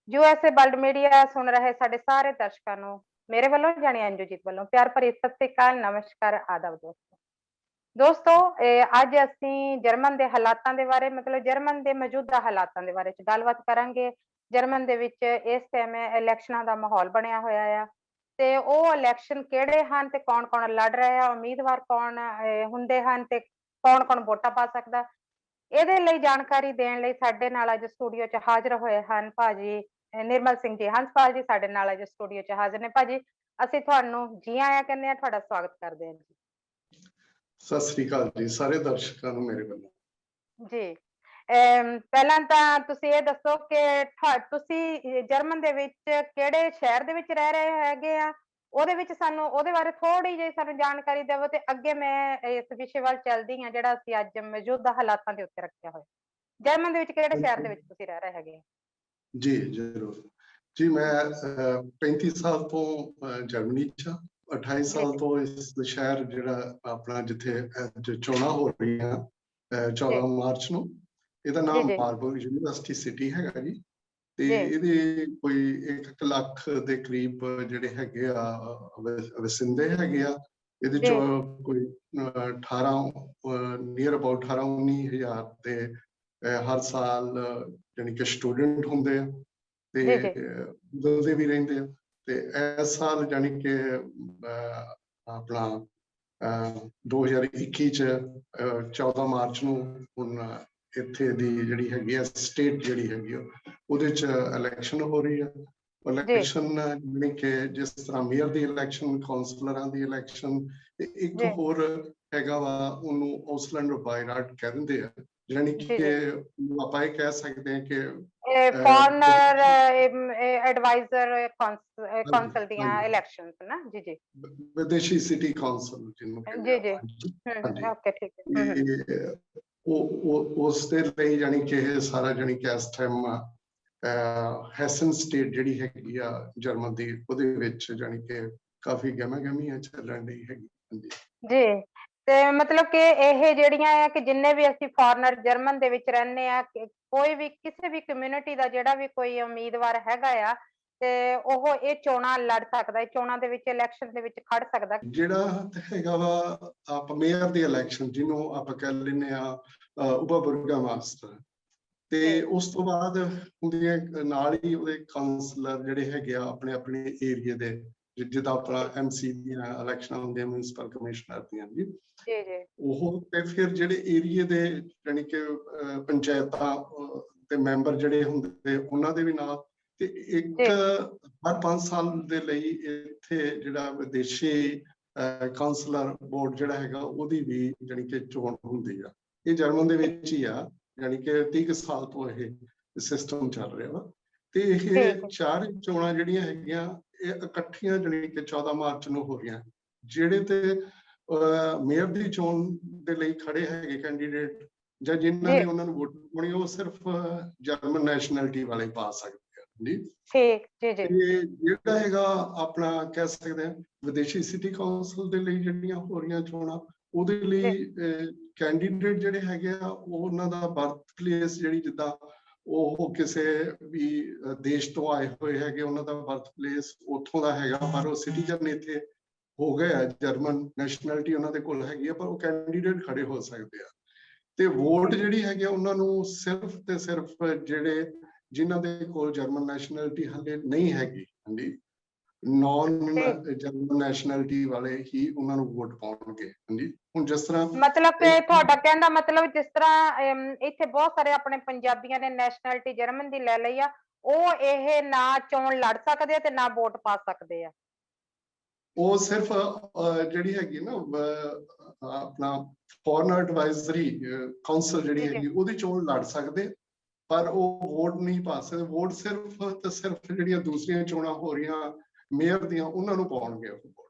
USA world media ਸੁਣ ਰਹੇ ਸਾਡੇ ਸਾਰੇ ਦਰਸ਼ਕਾਂ ਨੂੰ ਮੇਰੇ ਵੱਲੋਂ ਜਾਣੀ ਅੰਜੂਜੀਤ ਵੱਲੋਂ ਪਿਆਰ ਭਰੀ ਸਤਿ ਸ੍ਰੀ ਅਕਾਲ, ਨਮਸਕਾਰ, ਆਦਾਬ ਦੋਸਤੋ ਅੱਜ ਅਸੀਂ ਜਰਮਨ ਦੇ ਹਾਲਾਤਾਂ ਦੇ ਬਾਰੇ ਮਤਲਬ ਜਰਮਨ ਦੇ ਮੌਜੂਦਾ ਹਾਲਾਤਾਂ ਦੇ ਬਾਰੇ ਚ ਗੱਲਬਾਤ ਕਰਾਂਗੇ। ਜਰਮਨ ਦੇ ਵਿੱਚ ਇਸ ਟਾਈਮ ਇਲੈਕਸ਼ਨਾਂ ਦਾ ਮਾਹੌਲ ਬਣਿਆ ਹੋਇਆ ਆ ਤੇ ਉਹ ਇਲੈਕਸ਼ਨ ਕਿਹੜੇ ਹਨ ਤੇ ਕੌਣ-ਕੌਣ ਲੜ ਰਿਹਾ ਆ, ਉਮੀਦਵਾਰ ਕੌਣ ਹੁੰਦੇ ਹਨ ਤੇ ਕੌਣ-ਕੌਣ ਵੋਟਾਂ ਪਾ ਸਕਦਾ। ਇਹਦੇ ਲਈ ਜਾਣਕਾਰੀ ਦੇਣ ਲਈ ਸਾਡੇ ਨਾਲ ਅੱਜ ਸਟੂਡੀਓ 'ਚ ਹਾਜ਼ਰ ਹੋਏ ਹਨ ਭਾਜੀ ਨਿਰਮਲ ਸਿੰਘ ਜੀ। ਹੰਸਪਾਲ ਜੀ ਸਾਡੇ ਨਾਲ ਅੱਜ ਸਟੂਡੀਓ 'ਚ ਹਾਜ਼ਰ ਨੇ। ਭਾਜੀ ਅਸੀਂ ਤੁਹਾਨੂੰ ਜੀ ਆਇਆਂ ਕਹਿੰਦੇ ਆ, ਤੁਹਾਡਾ ਸਵਾਗਤ ਕਰਦੇ ਹਾਂ ਜੀ। ਸਤਿ ਸ੍ਰੀ ਅਕਾਲ ਜੀ ਸਾਰੇ ਦਰਸ਼ਕਾਂ ਨੂੰ ਮੇਰੇ ਵੱਲੋਂ ਜੀ। ਪਹਿਲਾਂ ਤਾਂ ਤੁਸੀਂ ਇਹ ਦੱਸੋ ਕਿ ਤੁਸੀਂ ਜਰਮਨ ਦੇ ਵਿੱਚ ਕਿਹੜੇ ਸ਼ਹਿਰ ਦੇ ਵਿੱਚ ਰਹਿ ਰਹੇ ਹੈਗੇ ਆ, ਉਹਦੇ ਵਿੱਚ ਸਾਨੂੰ ਉਹਦੇ ਬਾਰੇ ਥੋੜੀ ਜਿਹੀ ਸਾਨੂੰ ਜਾਣਕਾਰੀ ਦੇਵੋ ਤੇ ਅੱਗੇ ਮੈਂ ਇਸ ਵਿਸ਼ੇ ਵੱਲ ਚੱਲਦੀ ਹਾਂ ਜਿਹੜਾ ਅਸੀਂ ਅੱਜ ਮੌਜੂਦਾ ਹਾਲਾਤਾਂ ਦੇ ਉੱਤੇ ਰੱਖਿਆ ਹੋਇਆ। ਜਰਮਨ ਦੇ ਵਿੱਚ ਕਿਹੜੇ ਸ਼ਹਿਰ ਦੇ ਵਿੱਚ ਤੁਸੀਂ ਰਹਿ ਰਹੇ ਹੈਗੇ? ਜੀ ਜ਼ਰੂਰ ਜੀ। ਮੈਂ 35 ਸਾਲ ਤੋਂ ਜਰਮਨੀ 'ਚ 28 ਸਾਲ ਤੋਂ ਇਸ ਸ਼ਹਿਰ ਜਿਹੜਾ ਆਪਣਾ ਜਿੱਥੇ ਚੋਣਾਂ ਹੋ ਰਹੀਆਂ 14 ਮਾਰਚ ਨੂੰ, ਇਹਦਾ ਨਾਮ ਮਾਰਬਰਗ ਯੂਨੀਵਰਸਿਟੀ ਸਿਟੀ ਹੈਗਾ ਜੀ। ਤੇ ਇਹਦੇ ਕੋਈ 1 ਲੱਖ ਦੇ ਕਰੀਬ ਜਿਹੜੇ ਹੈਗੇ ਆ ਵਸਿੰਦੇ ਹੈਗੇ ਆ। ਇਹਦੇ ਚੋਂ ਕੋਈ 18 ਨੀਅਰ ਅਬਾਊਟ 18-19 ਹਜ਼ਾਰ ਤੇ ਹਰ ਸਾਲ ਜਾਣੀ ਕਿ ਸਟੂਡੈਂਟ ਹੁੰਦੇ ਆ ਤੇ ਬਦਲਦੇ ਵੀ ਰਹਿੰਦੇ ਆ। ਤੇ ਇਸ ਸਾਲ ਜਾਣੀ ਕਿ ਆਪਣਾ 2021 ਚ 14 ਮਾਰਚ ਨੂੰ ਹੁਣ ਇੱਥੇ ਦੀ ਜਿਹੜੀ ਹੈਗੀ ਆ ਸਟੇਟ ਜਿਹੜੀ ਹੈਗੀ ਆ ਉਹਦੇ ਚ ਇਲੈਕਸ਼ਨ ਹੋ ਰਹੀ ਆ। ਇਲੈਕਸ਼ਨ ਜਾਣੀ ਕਿ ਜਿਸ ਤਰ੍ਹਾਂ ਮੇਅਰ ਦੀ ਇਲੈਕਸ਼ਨ, ਕਾਉਂਸਲਰਾਂ ਦੀ ਇਲੈਕਸ਼ਨ, ਤੇ ਇੱਕ ਹੋਰ ਹੈਗਾ ਵਾ ਉਹਨੂੰ ਔਸਲੈਂਡ ਬਾਇਰਾਟ ਕਹਿ ਦਿੰਦੇ ਆ। ਜਾਣੀ ਕਿ ਆਪਾਂ ਇਹ ਕਹਿ ਸਕਦੇ ਹਾਂ ਕਿ ਫੋਰਨਰ ਐਡਵਾਈਜ਼ਰ ਕੌਂਸਲ ਦੀਆਂ ਇਲੈਕਸ਼ਨਸ ਨਾ। ਜੀ ਜੀ, ਵਿਦੇਸ਼ੀ ਸਿਟੀ ਕੌਂਸਲ ਜਿਹਨੂੰ ਕਹਿੰਦੇ ਆ। ਓਕੇ, ਠੀਕ ਹੈ। ਉਹ ਉਸ ਦੇ ਲਈ ਜਾਣੀ ਕਿ ਇਹ ਸਾਰਾ ਜਾਣੀ ਕਿ ਇਸ ਟਾਈਮ ਹੈਸਨ ਸਟੇਟ ਜਿਹੜੀ ਹੈਗੀ ਆ ਜਰਮਨ ਦੀ, ਉਹਦੇ ਵਿੱਚ ਜਾਣੀ ਕਿ ਕਾਫੀ ਗਹਿਮਾ-ਗਹਿਮੀਆਂ ਚੱਲਣ ਰਹੀ ਹੈਗੀ ਜੀ। ਤੇ ਮਤਲਬ ਕਿ ਇਹ ਜਿਹੜੀਆਂ ਆ ਕਿ ਜਿੰਨੇ ਵੀ ਅਸੀਂ ਫੋਰਨਰ ਜਰਮਨ ਦੇ ਵਿੱਚ ਰਹਿੰਦੇ ਆ, ਕੋਈ ਵੀ ਕਿਸੇ ਵੀ ਕਮਿਊਨਿਟੀ ਦਾ ਜਿਹੜਾ ਵੀ ਕੋਈ ਉਮੀਦਵਾਰ ਹੈਗਾ ਆ ਤੇ ਉਹ ਇਹ ਚੋਣਾਂ ਲੜ ਸਕਦਾ, ਚੋਣਾਂ ਦੇ ਵਿੱਚ ਇਲੈਕਸ਼ਨ ਦੇ ਵਿੱਚ ਖੜ ਸਕਦਾ। ਜਿਹੜਾ ਹੈਗਾ ਵਾ ਆਪਾਂ ਮੇਅਰ ਦੀ ਇਲੈਕਸ਼ਨ ਜਿਹਨੂੰ ਆਪਾਂ ਕਹਿ ਲੈਂਦੇ ਆ ਉਬਰਬਰਗਰਮੇਸਟਰ, ਤੇ ਉਸ ਤੋਂ ਬਾਅਦ ਉਹਦੇ ਨਾਲ ਹੀ ਉਹਦੇ ਕਾਉਂਸਲਰ ਜਿਹੜੇ ਹੈਗੇ ਆ ਆਪਣੇ ਆਪਣੇ ਏਰੀਏ ਦੇ, ਜਿੱਦਾਂ ਆਪਣਾ MC ਦੀਆਂ ਇਲੈਕਸ਼ਨਾਂ ਹੁੰਦੀਆਂ, ਮਿਊਨਿਸਪਲ ਕਮਿਸ਼ਨਰ ਦੀਆਂ ਜੀ, ਉਹ ਤੇ ਫਿਰ ਜਿਹੜੇ ਏਰੀਏ ਦੇ ਜਾਣੀ ਕਿ ਪੰਚਾਇਤਾਂ ਤੇ ਮੈਂਬਰ ਜਿਹੜੇ ਹੁੰਦੇ ਉਹਨਾਂ ਦੇ ਵੀ ਨਾਲ, ਤੇ ਇੱਕ ਹਰ 5 ਸਾਲ ਦੇ ਲਈ ਇੱਥੇ ਜਿਹੜਾ ਵਿਦੇਸ਼ੀ ਕਾਉਂਸਲਰ ਬੋਰਡ ਜਿਹੜਾ ਹੈਗਾ ਉਹਦੀ ਵੀ ਜਾਣੀ ਕਿ ਚੋਣ ਹੁੰਦੀ ਆ। ਇਹ ਜਰਮਨ ਦੇ ਵਿੱਚ ਹੀ ਆ, ਜਾਣੀ ਕਿ 30 ਸਾਲ ਤੋਂ ਇਹ ਸਿਸਟਮ ਚੱਲ ਰਿਹਾ ਵਾ। ਤੇ ਇਹ 4 ਚੋਣਾਂ ਜਿਹੜੀਆਂ ਹੈਗੀਆਂ ਇਹ ਇਕੱਠੀਆਂ ਜਾਣੀ ਕਿ 14 ਮਾਰਚ ਨੂੰ ਹੋ ਰਹੀਆਂ। ਜਿਹੜੇ ਤੇ ਮੇਅਰ ਦੀ ਚੋਣ ਦੇ ਲਈ ਖੜੇ ਹੈਗੇ ਕੈਂਡੀਡੇਟ ਜਾਂ ਜਿਨ੍ਹਾਂ ਨੇ ਉਹਨਾਂ ਨੂੰ ਵੋਟ ਪਾਉਣੀ, ਉਹ ਸਿਰਫ ਜਰਮਨ ਨੈਸ਼ਨੈਲਿਟੀ ਵਾਲੇ ਪਾ ਸਕਦੇ ਆ ਜੀ। ਜਿਹੜਾ ਹੈਗਾ ਆਪਣਾ ਕਹਿ ਸਕਦੇ ਆ ਵਿਦੇਸ਼ੀ ਸਿਟੀ ਕਾਉਂਸਲ ਦੇ ਲਈ ਜਿਹੜੀਆਂ ਹੋ ਰਹੀਆਂ ਚੋਣਾਂ, ਉਹਦੇ ਲਈ ਕੈਂਡੀਡੇਟ ਜਿਹੜੇ ਹੈਗੇ ਆ ਉਹ ਉਹਨਾਂ ਦਾ ਬਰਥ ਪਲੇਸ ਜਿਹੜੀ ਜਿੱਦਾਂ ਉਹ ਕਿਸੇ ਵੀ ਦੇਸ਼ ਤੋਂ ਆਏ ਹੋਏ ਹੈਗੇ, ਉਹਨਾਂ ਦਾ ਬਰਥ ਪਲੇਸ ਉੱਥੋਂ ਦਾ ਹੈਗਾ, ਪਰ ਉਹ ਸਿਟੀਜ਼ਨ ਇੱਥੇ ਹੋ ਗਏ ਆ, ਜਰਮਨ ਨੈਸ਼ਨੈਲਿਟੀ ਉਹਨਾਂ ਦੇ ਕੋਲ ਹੈਗੀ ਆ, ਪਰ ਉਹ ਕੈਂਡੀਡੇਟ ਖੜੇ ਹੋ ਸਕਦੇ ਆ। ਤੇ ਵੋਟ ਜਿਹੜੀ ਹੈਗੀ ਆ ਉਹਨਾਂ ਨੂੰ ਸਿਰਫ ਤੇ ਸਿਰਫ ਜਿਹੜੇ ਜਿਨ੍ਹਾਂ ਦੇ ਕੋਲ ਜਰਮਨ ਨੈਸ਼ਨੈਲਿਟੀ ਹਲੇ ਨਹੀਂ ਹੈਗੀ, ਹਾਂਜੀ, ਨੌਨ ਜਰਮਨ ਨੈਸ਼ਨੈਲਿਟੀ ਵਾਲੇ ਹੀ ਉਹਨਾਂ ਨੂੰ ਵੋਟ ਪਾਉਣਗੇ। ਹਾਂਜੀ, ਹੁਣ ਜਿਸ ਤਰ੍ਹਾਂ ਮਤਲਬ ਕਿ ਤੁਹਾਡਾ ਕਹਿਣ ਦਾ ਮਤਲਬ ਜਿਸ ਤਰ੍ਹਾਂ ਇੱਥੇ ਬਹੁਤ ਸਾਰੇ ਆਪਣੇ ਪੰਜਾਬੀਆਂ ਨੇ ਨੈਸ਼ਨੈਲਿਟੀ ਜਰਮਨ ਦੀ ਲੈ ਲਈ ਆ, ਉਹ ਇਹ ਨਾ ਚੋਣ ਲੜ ਸਕਦੇ ਆ ਤੇ ਨਾ ਵੋਟ ਪਾ ਸਕਦੇ ਆ। ਉਹ ਸਿਰਫ ਜਿਹੜੀ ਹੈਗੀ ਨਾ ਆਪਣਾ ਫੋਰਨ ਐਡਵਾਈਜ਼ਰੀ ਕਾਉਂਸਲ ਜਿਹੜੀ ਹੈਗੀ ਉਹਦੀ ਚੋਣ ਲੜ ਸਕਦੇ, ਪਰ ਉਹ ਵੋਟ ਨਹੀਂ ਪਾ ਸਕਦੇ। ਵੋਟ ਸਿਰਫ ਤੇ ਸਿਰਫ ਜਿਹੜੀਆਂ ਦੂਸਰੀਆਂ ਚੋਣਾਂ ਹੋ ਰਹੀਆਂ ਮੇਅਰ ਦੀਆਂ ਉਹਨਾਂ ਨੂੰ ਪਾਉਣਗੇ ਉਹ ਵੋਟ।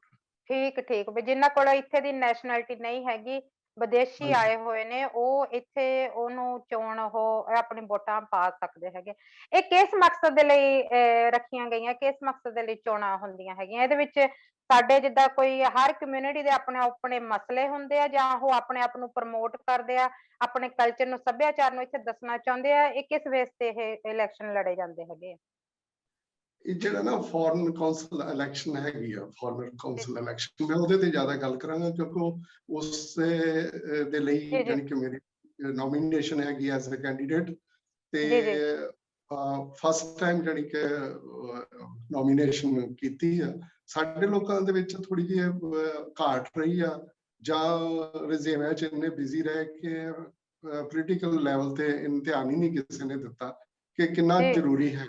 ਠੀਕ ਵੀ ਜਿਨ੍ਹਾਂ ਕੋਲ ਇੱਥੇ ਦੀ ਨੈਸ਼ਨੈਲਿਟੀ ਨਹੀਂ ਹੈਗੀ, ਵਿਦੇਸ਼ੀ ਆਏ ਹੋਏ ਨੇ, ਉਹ ਇੱਥੇ ਉਹਨੂੰ ਚੋਣ ਉਹ ਆਪਣੀ ਵੋਟਾਂ ਪਾ ਸਕਦੇ ਹੈਗੇ। ਇਹ ਕਿਸ ਮਕਸਦ ਦੇ ਲਈ ਰੱਖੀਆਂ ਗਈਆਂ, ਕਿਸ ਮਕਸਦ ਦੇ ਲਈ ਚੋਣਾਂ ਹੁੰਦੀਆਂ ਹੈਗੀਆਂ? ਇਹਦੇ ਵਿੱਚ ਸਾਡੇ ਜਿੱਦਾਂ ਕੋਈ ਹਰ ਕਮਿਊਨਿਟੀ ਦੇ ਆਪਣੇ ਆਪਣੇ ਮਸਲੇ ਹੁੰਦੇ ਆ ਜਾਂ ਉਹ ਆਪਣੇ ਆਪ ਨੂੰ ਪ੍ਰਮੋਟ ਕਰਦੇ ਆ, ਆਪਣੇ ਕਲਚਰ ਨੂੰ, ਸੱਭਿਆਚਾਰ ਨੂੰ ਇੱਥੇ ਦੱਸਣਾ ਚਾਹੁੰਦੇ ਆ? ਇਹ ਕਿਸ ਬੇਸ ਤੇ ਇਹ ਇਲੈਕਸ਼ਨ ਲੜੇ ਜਾਂਦੇ ਹੈਗੇ ਆ? ਇਹ ਜਿਹੜਾ ਨਾ ਫੋਰਨ ਕਾਉਂਸਲ ਇਲੈਕਸ਼ਨ ਹੈਗੀ ਆ, ਫੋਰਨ ਕਾਉਂਸਲ ਇਲੈਕਸ਼ਨ, ਮੈਂ ਉਹਦੇ ਤੇ ਜ਼ਿਆਦਾ ਗੱਲ ਕਰਾਂਗਾ ਕਿਉਂਕਿ ਉਸ ਦੇ ਲਈ ਜਾਨੀ ਕਿ ਮੇਰੀ ਨੋਮੀਨੇਸ਼ਨ ਹੈਗੀ ਐਜ਼ ਅ ਕੈਂਡੀਡੇਟ ਤੇ ਫਸਟ ਟਾਈਮ ਜਾਨੀ ਕਿ ਨੋਮੀਨੇਸ਼ਨ ਕੀਤੀ ਆ। ਸਾਡੇ ਲੋਕਾਂ ਦੇ ਵਿੱਚ ਥੋੜੀ ਜਿਹੀ ਘਾਟ ਰਹੀ ਆ, ਜਾਂ ਰਿਜ਼ਿਊਮੇ ਚ ਇੰਨੇ ਬਿਜ਼ੀ ਰਹੇ ਕਿ ਪੋਲੀਟੀਕਲ ਲੈਵਲ ਤੇ ਧਿਆਨ ਹੀ ਨਹੀਂ ਕਿਸੇ ਨੇ ਦਿੱਤਾ ਕਿ ਕਿੰਨਾ ਜ਼ਰੂਰੀ ਹੈ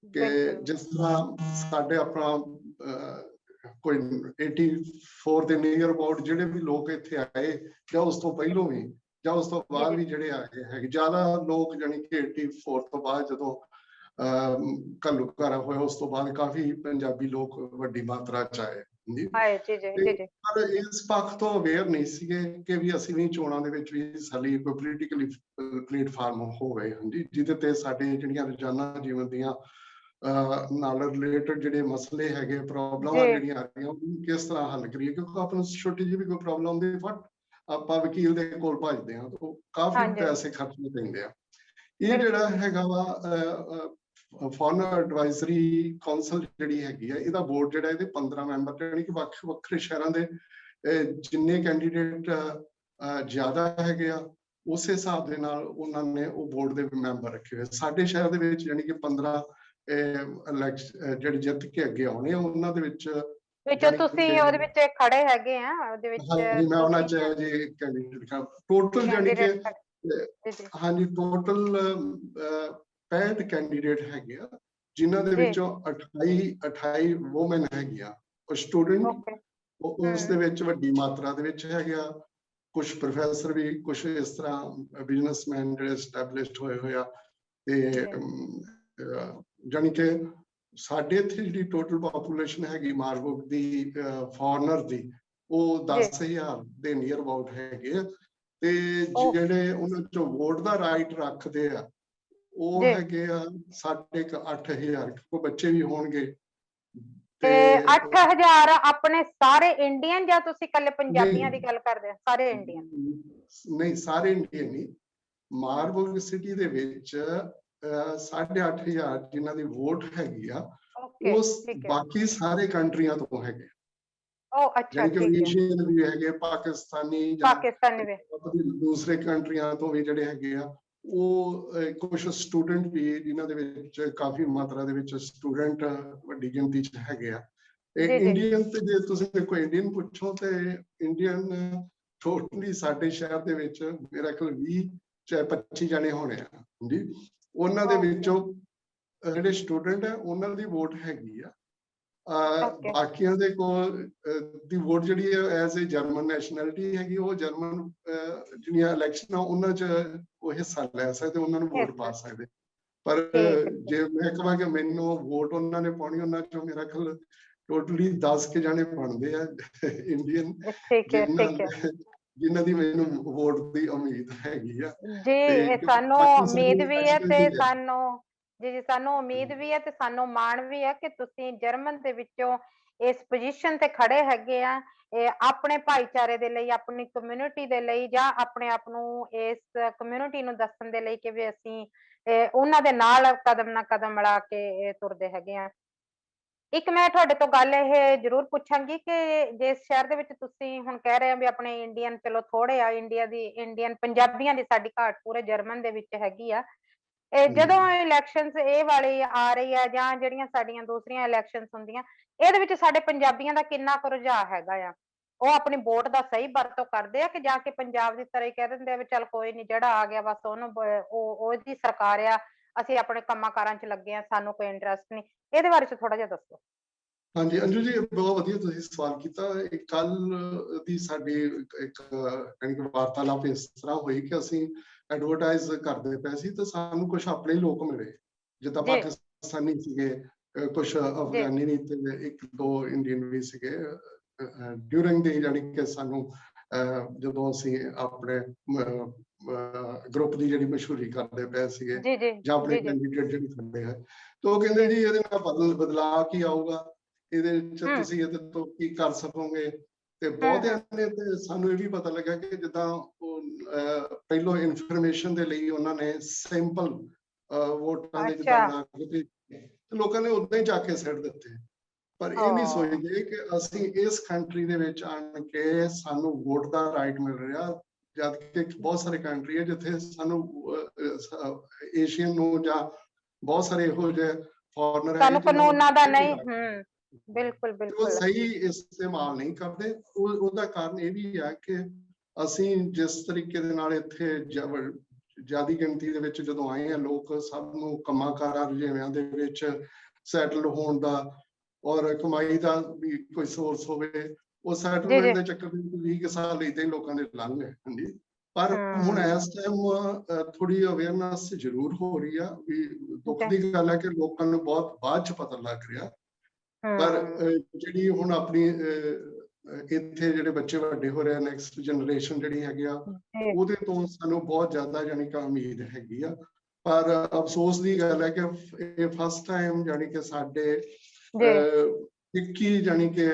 ਕਿ ਜਿਸ ਤਰ੍ਹਾਂ ਸਾਡੇ ਆਪਣਾ ਕੋਈ 84 ਦੇ ਨੀਅਰ ਅਬਾਊਟ ਜਿਹੜੇ ਵੀ ਲੋਕ ਇੱਥੇ ਆਏ, ਜਾਂ ਉਸ ਤੋਂ ਪਹਿਲੋਂ ਵੀ ਜਾਂ ਉਸ ਤੋਂ ਬਾਅਦ ਵੀ ਜਿਹੜੇ ਆਏ ਹੈਗੇ, ਜ਼ਿਆਦਾ ਲੋਕ ਜਾਨੀ ਕਿ 84 ਤੋਂ ਬਾਅਦ ਜਦੋਂ ਘੱਲੂਘਾਰਾ ਹੋਇਆ, ਉਸ ਤੋਂ ਬਾਅਦ ਕਾਫੀ ਪੰਜਾਬੀ ਲੋਕ ਵੱਡੀ ਮਾਤਰਾ ਚ ਆਏ ਜੀ। ਪਰ ਇਸ ਪੱਖ ਤੋਂ ਅਵੇਅਰ ਨਹੀਂ ਸੀਗੇ ਕਿ ਵੀ ਅਸੀਂ ਵੀ ਚੋਣਾਂ ਦੇ ਵਿੱਚ ਵੀ ਸਾਡੀ ਕੋਈ ਪੋਲੀਟੀਕਲੀ ਪਲੇਟਫਾਰਮ ਹੋਵੇ ਹਾਂਜੀ, ਜਿਹਦੇ ਤੇ ਸਾਡੇ ਜਿਹੜੀਆਂ ਰੋਜ਼ਾਨਾ ਜੀਵਨ ਦੀਆਂ ਨਾਲ ਰਿਲੇਟਡ ਜਿਹੜੇ ਮਸਲੇ ਹੈਗੇ, ਪ੍ਰੋਬਲਮਾਂ ਜਿਹੜੀਆਂ ਆ ਰਹੀਆਂ, ਉਹ ਕਿਸ ਤਰ੍ਹਾਂ ਹੱਲ ਕਰੀਏ। ਕਿਉਂਕਿ ਆਪਾਂ ਨੂੰ ਛੋਟੀ ਜਿਹੀ ਵੀ ਕੋਈ ਪ੍ਰੋਬਲਮ ਹੁੰਦੀ ਫਟ ਆਪਾਂ ਵਕੀਲ ਦੇ ਕੋਲ ਭੱਜਦੇ ਹਾਂ, ਤਾਂ ਕਾਫੀ ਪੈਸੇ ਖਰਚਣੇ ਪੈਂਦੇ ਆ। ਇਹ ਜਿਹੜਾ ਹੈਗਾ ਵਾ ਫੋਰਨ ਐਡਵਾਈਜ਼ਰੀ ਕਾਉਂਸਲ ਜਿਹੜੀ ਹੈਗੀ ਆ, ਇਹਦਾ ਬੋਰਡ ਜਿਹੜਾ ਇਹਦੇ 15 ਮੈਂਬਰ ਜਾਨੀ ਕਿ ਵੱਖ ਵੱਖਰੇ ਸ਼ਹਿਰਾਂ ਦੇ ਜਿੰਨੇ ਕੈਂਡੀਡੇਟ ਜ਼ਿਆਦਾ ਹੈਗੇ ਆ, ਉਸੇ ਹਿਸਾਬ ਦੇ ਨਾਲ ਉਹਨਾਂ ਨੇ ਉਹ ਬੋਰਡ ਦੇ ਮੈਂਬਰ ਰੱਖੇ ਹੋਏ। ਸਾਡੇ ਸ਼ਹਿਰ ਦੇ ਵਿੱਚ ਜਾਨੀ ਕਿ 15 ਜਿਹੜੇ ਜਿੱਤ ਕੇ ਅੱਗੇ ਆਉਣੇ, ਉਹਨਾਂ ਦੇ ਵਿੱਚ ਤੁਸੀਂ ਉਹਦੇ ਵਿੱਚ ਖੜੇ ਹੈਗੇ ਆ, ਉਹਦੇ ਵਿੱਚ ਮੈਂ ਉਹਨਾਂ ਚ ਜੀ ਕੈਂਡੀਡੇਟ ਟੋਟਲ ਜਾਨੀ ਕਿ ਹਾਂਜੀ ਟੋਟਲ 65 ਕੈਂਡੀਡੇਟ ਹੈਗੇ ਆ, ਜਿਨ੍ਹਾਂ ਦੇ ਵਿੱਚੋਂ 28 ਵੂਮਨ ਹੈਗੀਆਂ, ਕੁਝ ਸਟੂਡੈਂਟ ਉਸ ਦੇ ਵਿੱਚ ਵੱਡੀ ਮਾਤਰਾ ਦੇ ਵਿੱਚ ਹੈਗੇ ਆ, ਕੁਝ ਪ੍ਰੋਫੈਸਰ ਵੀ, ਕੁਝ ਇਸ ਤਰ੍ਹਾਂ ਬਿਜ਼ਨਸਮੈਨ ਜਿਹੜੇ ਐਸਟੈਬਲਿਸ਼ਡ ਹੋਏ ਆ। ਤੇ ਜਾਨੀ ਕਿ ਸਾਡੇ ਇੱਥੇ ਜਿਹੜੀ ਟੋਟਲ ਪਾਪੂਲੇਸ਼ਨ ਹੈਗੀ ਮਾਰਬਰਗ ਦੀ ਫੋਰਨਰ ਦੀ, ਉਹ 10,000 ਦੇ ਨੀਅਰ ਅਬਾਊਟ ਹੈਗੇ ਆ। ਤੇ ਜਿਹੜੇ ਉਹਨਾਂ ਚੋਂ ਵੋਟ ਦਾ ਰਾਈਟ ਰੱਖਦੇ ਆ, ਉਹ ਹੈਗੇ ਆ 8,500 ਕੋਈ ਬੱਚੇ ਵੀ ਹੋਣਗੇ। ਤੇ 8,000 ਆਪਣੇ ਸਾਰੇ ਇੰਡੀਅਨ ਜਾਂ ਤੁਸੀਂ ਇਕੱਲੇ ਪੰਜਾਬੀਆਂ ਦੀ ਗੱਲ ਕਰਦੇ ਆ? ਸਾਰੇ ਇੰਡੀਅਨ ਨਹੀਂ, ਸਾਰੇ ਇੰਡੀਅਨ ਨਹੀਂ। ਮਾਰਬਰਗ ਸਿਟੀ ਦੇ ਵਿੱਚ 8,500 ਜਿਨ੍ਹਾਂ ਦੀ ਵੋਟ ਹੈਗੀ ਆ, ਉਹ ਬਾਕੀ ਸਾਰੇ ਕੰਟਰੀਆਂ ਤੋਂ ਹੈਗੇ। ਅੱਛਾ, ਕਿ ਏਸ਼ੀਅਨ ਵੀ ਹੈਗੇ, ਪਾਕਿਸਤਾਨੀ ਦੂਸਰੇ ਕੰਟਰੀਆਂ ਤੋਂ ਵੀ ਜਿਹੜੇ ਹੈਗੇ ਆ, ਉਹ ਕੁਝ ਸਟੂਡੈਂਟ ਵੀ ਜਿਨ੍ਹਾਂ ਦੇ ਵਿੱਚ ਕਾਫੀ ਮਾਤਰਾ ਦੇ ਵਿੱਚ ਸਟੂਡੈਂਟ ਵੱਡੀ ਗਿਣਤੀ ਚ ਹੈਗੇ ਆ। ਇੰਡੀਅਨ ਤੇ ਜੇ ਤੁਸੀਂ ਕੋਈ ਇੰਡੀਅਨ ਪੁੱਛੋ ਤੇ ਇੰਡੀਅਨ ਟੋਟਲੀ ਸਾਡੇ ਸ਼ਹਿਰ ਦੇ ਵਿੱਚ ਮੇਰਾ ਖਿਆਲ 20 ਚਾਹੇ 25 ਜਣੇ ਹੋਣੇ ਆ ਜੀ। ਉਹਨਾਂ ਦੇ ਵਿੱਚੋਂ ਜਿਹੜੇ ਸਟੂਡੈਂਟ ਆ ਉਹਨਾਂ ਦੀ ਵੋਟ ਹੈਗੀ ਆ, ਬਾਕੀਆਂ ਦੇ ਕੋਲ ਦੀ ਵੋਟ ਜਿਹੜੀ ਹੈ ਐਜ਼ ਏ ਜਰਮਨ ਨੈਸ਼ਨੈਲਿਟੀ ਹੈਗੀ, ਉਹ ਜਰਮਨ ਜਿਹੜੀਆਂ ਇਲੈਕਸ਼ਨ ਆ ਉਹਨਾਂ ਚ ਉਹ ਹਿੱਸਾ ਲੈ ਸਕਦੇ, ਉਹਨਾਂ ਨੂੰ ਵੋਟ ਪਾ ਸਕਦੇ। ਪਰ ਜੇ ਮੈਂ ਕਹਾਂ ਕਿ ਮੈਨੂੰ ਵੋਟ ਉਹਨਾਂ ਨੇ ਪਾਉਣੀ, ਉਹਨਾਂ ਚੋਂ ਮੇਰਾ ਖਿਆਲ ਟੋਟਲੀ 10 ਕੇ ਜਾਣੇ ਬਣਦੇ ਆ ਇੰਡੀਅਨ, ਜਿਨ੍ਹਾਂ ਦੀ ਮੈਨੂੰ ਵੋਟ ਦੀ ਉਮੀਦ ਹੈਗੀ ਆ ਜੀ। ਸਾਨੂੰ ਉਮੀਦ ਵੀ ਹੈ ਤੇ ਸਾਨੂੰ ਉਮੀਦ ਵੀ ਹੈ ਤੇ ਸਾਨੂੰ ਮਾਣ ਵੀ ਹੈ ਕਿ ਤੁਸੀਂ ਜਰਮਨ ਦੇ ਵਿੱਚੋਂ ਇਸ ਪੋਜੀਸ਼ਨ ਤੇ ਖੜੇ ਹੈਗੇ ਆ, ਆਪਣੇ ਭਾਈਚਾਰੇ ਦੇ ਲਈ, ਆਪਣੀ ਕਮਿਊਨਿਟੀ ਦੇ ਲਈ, ਜਾਂ ਆਪਣੇ ਆਪ ਨੂੰ ਇਸ ਕਮਿਊਨਿਟੀ ਨੂੰ ਦੱਸਣ ਦੇ ਲਈ ਕਿ ਵੀ ਅਸੀਂ ਉਹਨਾਂ ਦੇ ਨਾਲ ਕਦਮ ਨਾਲ ਕਦਮ ਮਿਲਾ ਕੇ ਤੁਰਦੇ ਹੈਗੇ ਆ। ਇੱਕ ਮੈਂ ਤੁਹਾਡੇ ਤੋਂ ਗੱਲ ਇਹ ਜ਼ਰੂਰ ਪੁੱਛਾਂਗੀ ਕਿ ਜਿਸ ਸ਼ਹਿਰ ਦੇ ਵਿੱਚ ਤੁਸੀਂ ਹੁਣ ਕਹਿ ਰਹੇ ਹੋ ਵੀ ਆਪਣੇ ਇੰਡੀਅਨ ਚਲੋ ਥੋੜੇ ਆ, ਇੰਡੀਅਨ ਪੰਜਾਬੀਆਂ ਦੀ ਸਾਡੀ ਘਾਟ ਪੂਰੇ ਜਰਮਨ ਦੇ ਵਿੱਚ ਹੈਗੀ ਆ, ਜਦੋਂ ਇਲੈਕਸ਼ਨਸ ਇਹ ਵਾਲੀ ਆ ਰਹੀ ਆ ਜਾਂ ਜਿਹੜੀਆਂ ਸਾਡੀਆਂ ਦੂਸਰੀਆਂ ਇਲੈਕਸ਼ਨਸ ਹੁੰਦੀਆਂ, ਇਹਦੇ ਵਿੱਚ ਸਾਡੇ ਪੰਜਾਬੀਆਂ ਦਾ ਕਿੰਨਾ ਕੁ ਰੁਝਾਅ ਹੈਗਾ ਆ? ਉਹ ਆਪਣੀ ਵੋਟ ਦਾ ਸਹੀ ਵਰਤੋਂ ਕਰਦੇ ਆ ਕਿ ਜਾ ਕੇ ਪੰਜਾਬ ਦੀ ਤਰ੍ਹਾਂ ਹੀ ਕਹਿ ਦਿੰਦੇ ਆ ਵੀ ਚੱਲ ਕੋਈ ਨੀ, ਜਿਹੜਾ ਆ ਗਿਆ ਬਸ ਉਹਨੂੰ ਉਹਦੀ ਸਰਕਾਰ ਆ, ਅਸੀਂ ਆਪਣੇ ਕੰਮਾਂ ਕਾਰਾਂ ਚ ਲੱਗੇ ਆ, ਸਾਨੂੰ ਕੋਈ ਇੰਟਰਸਟ ਨਹੀਂ? ਇਹਦੇ ਬਾਰੇ ਚ ਥੋੜਾ ਜਿਹਾ ਦੱਸੋ। ਹਾਂਜੀ ਅੰਜੂ ਜੀ, ਬਹੁਤ ਵਧੀਆ ਤੁਸੀਂ ਸਵਾਲ ਕੀਤਾ। ਕੱਲ ਦੀ ਸਾਡੀ ਇੱਕ ਵਾਰਤਾਲਾਪ ਇਸ ਤਰ੍ਹਾਂ ਹੋਈ ਕਿ ਅਸੀਂ ਐਡਵਰਟਾਈਜ਼ ਕਰਦੇ ਪਏ ਸੀ ਤੇ ਸਾਨੂੰ ਕੁਝ ਆਪਣੇ ਲੋਕ ਮਿਲੇ, ਜਿੱਦਾਂ ਪਾਕਿਸਤਾਨੀ ਸੀਗੇ, ਕੁਝ ਅਫਗਾਨੀ ਵੀ ਤੇ 1-2 ਇੰਡੀਅਨ ਵੀ ਸੀਗੇ। ਡਿਊਰਿੰਗ ਦੀ ਜਾਨੀ ਕਿ ਸਾਨੂੰ ਜਦੋਂ ਅਸੀਂ ਆਪਣੇ ਗਰੁੱਪ ਦੀ ਜਿਹੜੀ ਮਸ਼ਹੂਰੀ ਕਰਦੇ ਪਏ ਸੀਗੇ ਜਾਂ ਆਪਣੇ ਕੈਂਡੀਡੇਟ ਜਿਹੜੇ ਖੜੇ ਹੈ, ਤਾਂ ਉਹ ਕਹਿੰਦੇ ਜੀ ਇਹਦੇ ਨਾਲ ਬਦਲਾਅ ਕੀ ਆਊਗਾ, ਇਹਦੇ ਚ ਤੁਸੀਂ ਇਹਦੇ ਤੋਂ ਕੀ ਕਰ ਸਕੋਗੇ। ਤੇ ਬਹੁਤਿਆਂ ਨੇ ਤੇ ਸਾਨੂੰ ਇਹ ਵੀ ਪਤਾ ਲੱਗਾ ਕਿ ਜਿੱਦਾਂ ਉਹ ਪਹਿਲੋਂ ਇਨਫੋਰਮੇਸ਼ਨ ਦੇ ਲਈ ਉਹਨਾਂ ਨੇ ਸਿੰਪਲ ਵੋਟਾਂ ਦੇ ਜਿੱਦਾਂ ਬਣਾ ਕੇ ਤੇ ਲੋਕਾਂ ਨੇ ਉਦਾਂ ਹੀ ਜਾ ਕੇ ਸਿੱਟ ਦਿੱਤੇ। ਪਰ ਇਹ ਨਹੀਂ ਸੋਚਦੇ ਕਿ ਅਸੀਂ ਇਸ ਕੰਟਰੀ ਦੇ ਵਿੱਚ ਆਣ ਕੇ ਸਾਨੂੰ ਵੋਟ ਦਾ ਰਾਈਟ ਮਿਲ ਰਿਹਾ, ਜਦ ਕਿ ਬਹੁਤ ਸਾਰੇ ਕੰਟਰੀ ਹੈ ਜਿੱਥੇ ਸਾਨੂੰ ਏਸ਼ੀਅਨ ਨੂੰ ਜਾਂ ਬਹੁਤ ਸਾਰੇ ਇਹੋ ਜਿਹੇ ਫੋਰਨਰ ਸਾਨੂੰ ਕਾਨੂੰਨਾਂ ਦਾ ਨਹੀਂ ਬਿਲਕੁਲ ਉਹ ਬਿਲकुल ਸਹੀ ਇਸਤੇਮਾਲ ਨਹੀਂ ਕਰਦੇ। ਉਹਦਾ ਕਾਰਨ ਇਹ ਵੀ ਹੈ ਕਿ ਅਸੀਂ ਜਿਸ ਤਰੀਕੇ ਦੇ ਨਾਲ ਇੱਥੇ ਜ਼ਿਆਦੀ ਗਿਣਤੀ ਦੇ ਵਿੱਚ ਜਦੋਂ ਆਏ ਆ, ਲੋਕ ਸਭ ਨੂੰ ਕੰਮਾਂ ਕਾਰਾਂ ਰੁਝੇਵਿਆਂ ਦੇ ਵਿੱਚ ਸੈਟਲ ਹੋਣ ਦਾ ਔਰ ਕਮਾਈ ਦਾ ਵੀ ਕੋਈ ਸੋਰਸ ਹੋਵੇ, ਉਹ ਸੈਟਲਮੈਂਟ ਦੇ ਚੱਕਰ ਵਿੱਚ 20 ਸਾਲ ਏਦਾਂ ਹੀ ਲੋਕਾਂ ਦੇ ਲੰਘ ਗਏ। ਹਾਂਜੀ, ਪਰ ਹੁਣ ਇਸ ਟਾਈਮ ਥੋੜੀ ਅਵੇਅਰਨੈਸ ਜ਼ਰੂਰ ਹੋ ਰਹੀ ਆ। ਵੀ ਦੁੱਖ ਦੀ ਗੱਲ ਹੈ ਕਿ ਲੋਕਾਂ ਨੂੰ ਬਹੁਤ ਬਾਅਦ ਚ ਪਤਾ ਲੱਗ ਰਿਹਾ, ਪਰ ਜਿਹੜੀ ਹੁਣ ਆਪਣੀ ਇੱਥੇ ਜਿਹੜੇ ਬੱਚੇ ਵੱਡੇ ਹੋ ਰਹੇ, ਨੈਕਸਟ ਜਨਰੇਸ਼ਨ ਜਿਹੜੀ ਹੈਗੀ ਆ, ਉਹਦੇ ਤੋਂ ਸਾਨੂੰ ਬਹੁਤ ਜ਼ਿਆਦਾ ਯਾਨੀ ਕਿ ਉਮੀਦ ਹੈਗੀ ਆ। ਪਰ ਅਫਸੋਸ ਦੀ ਗੱਲ ਹੈ ਕਿ ਇਹ ਫਸਟ ਟਾਈਮ ਯਾਨੀ ਕਿ ਸਾਡੇ ਇੱਕ ਹੀ ਯਾਨੀ ਕਿ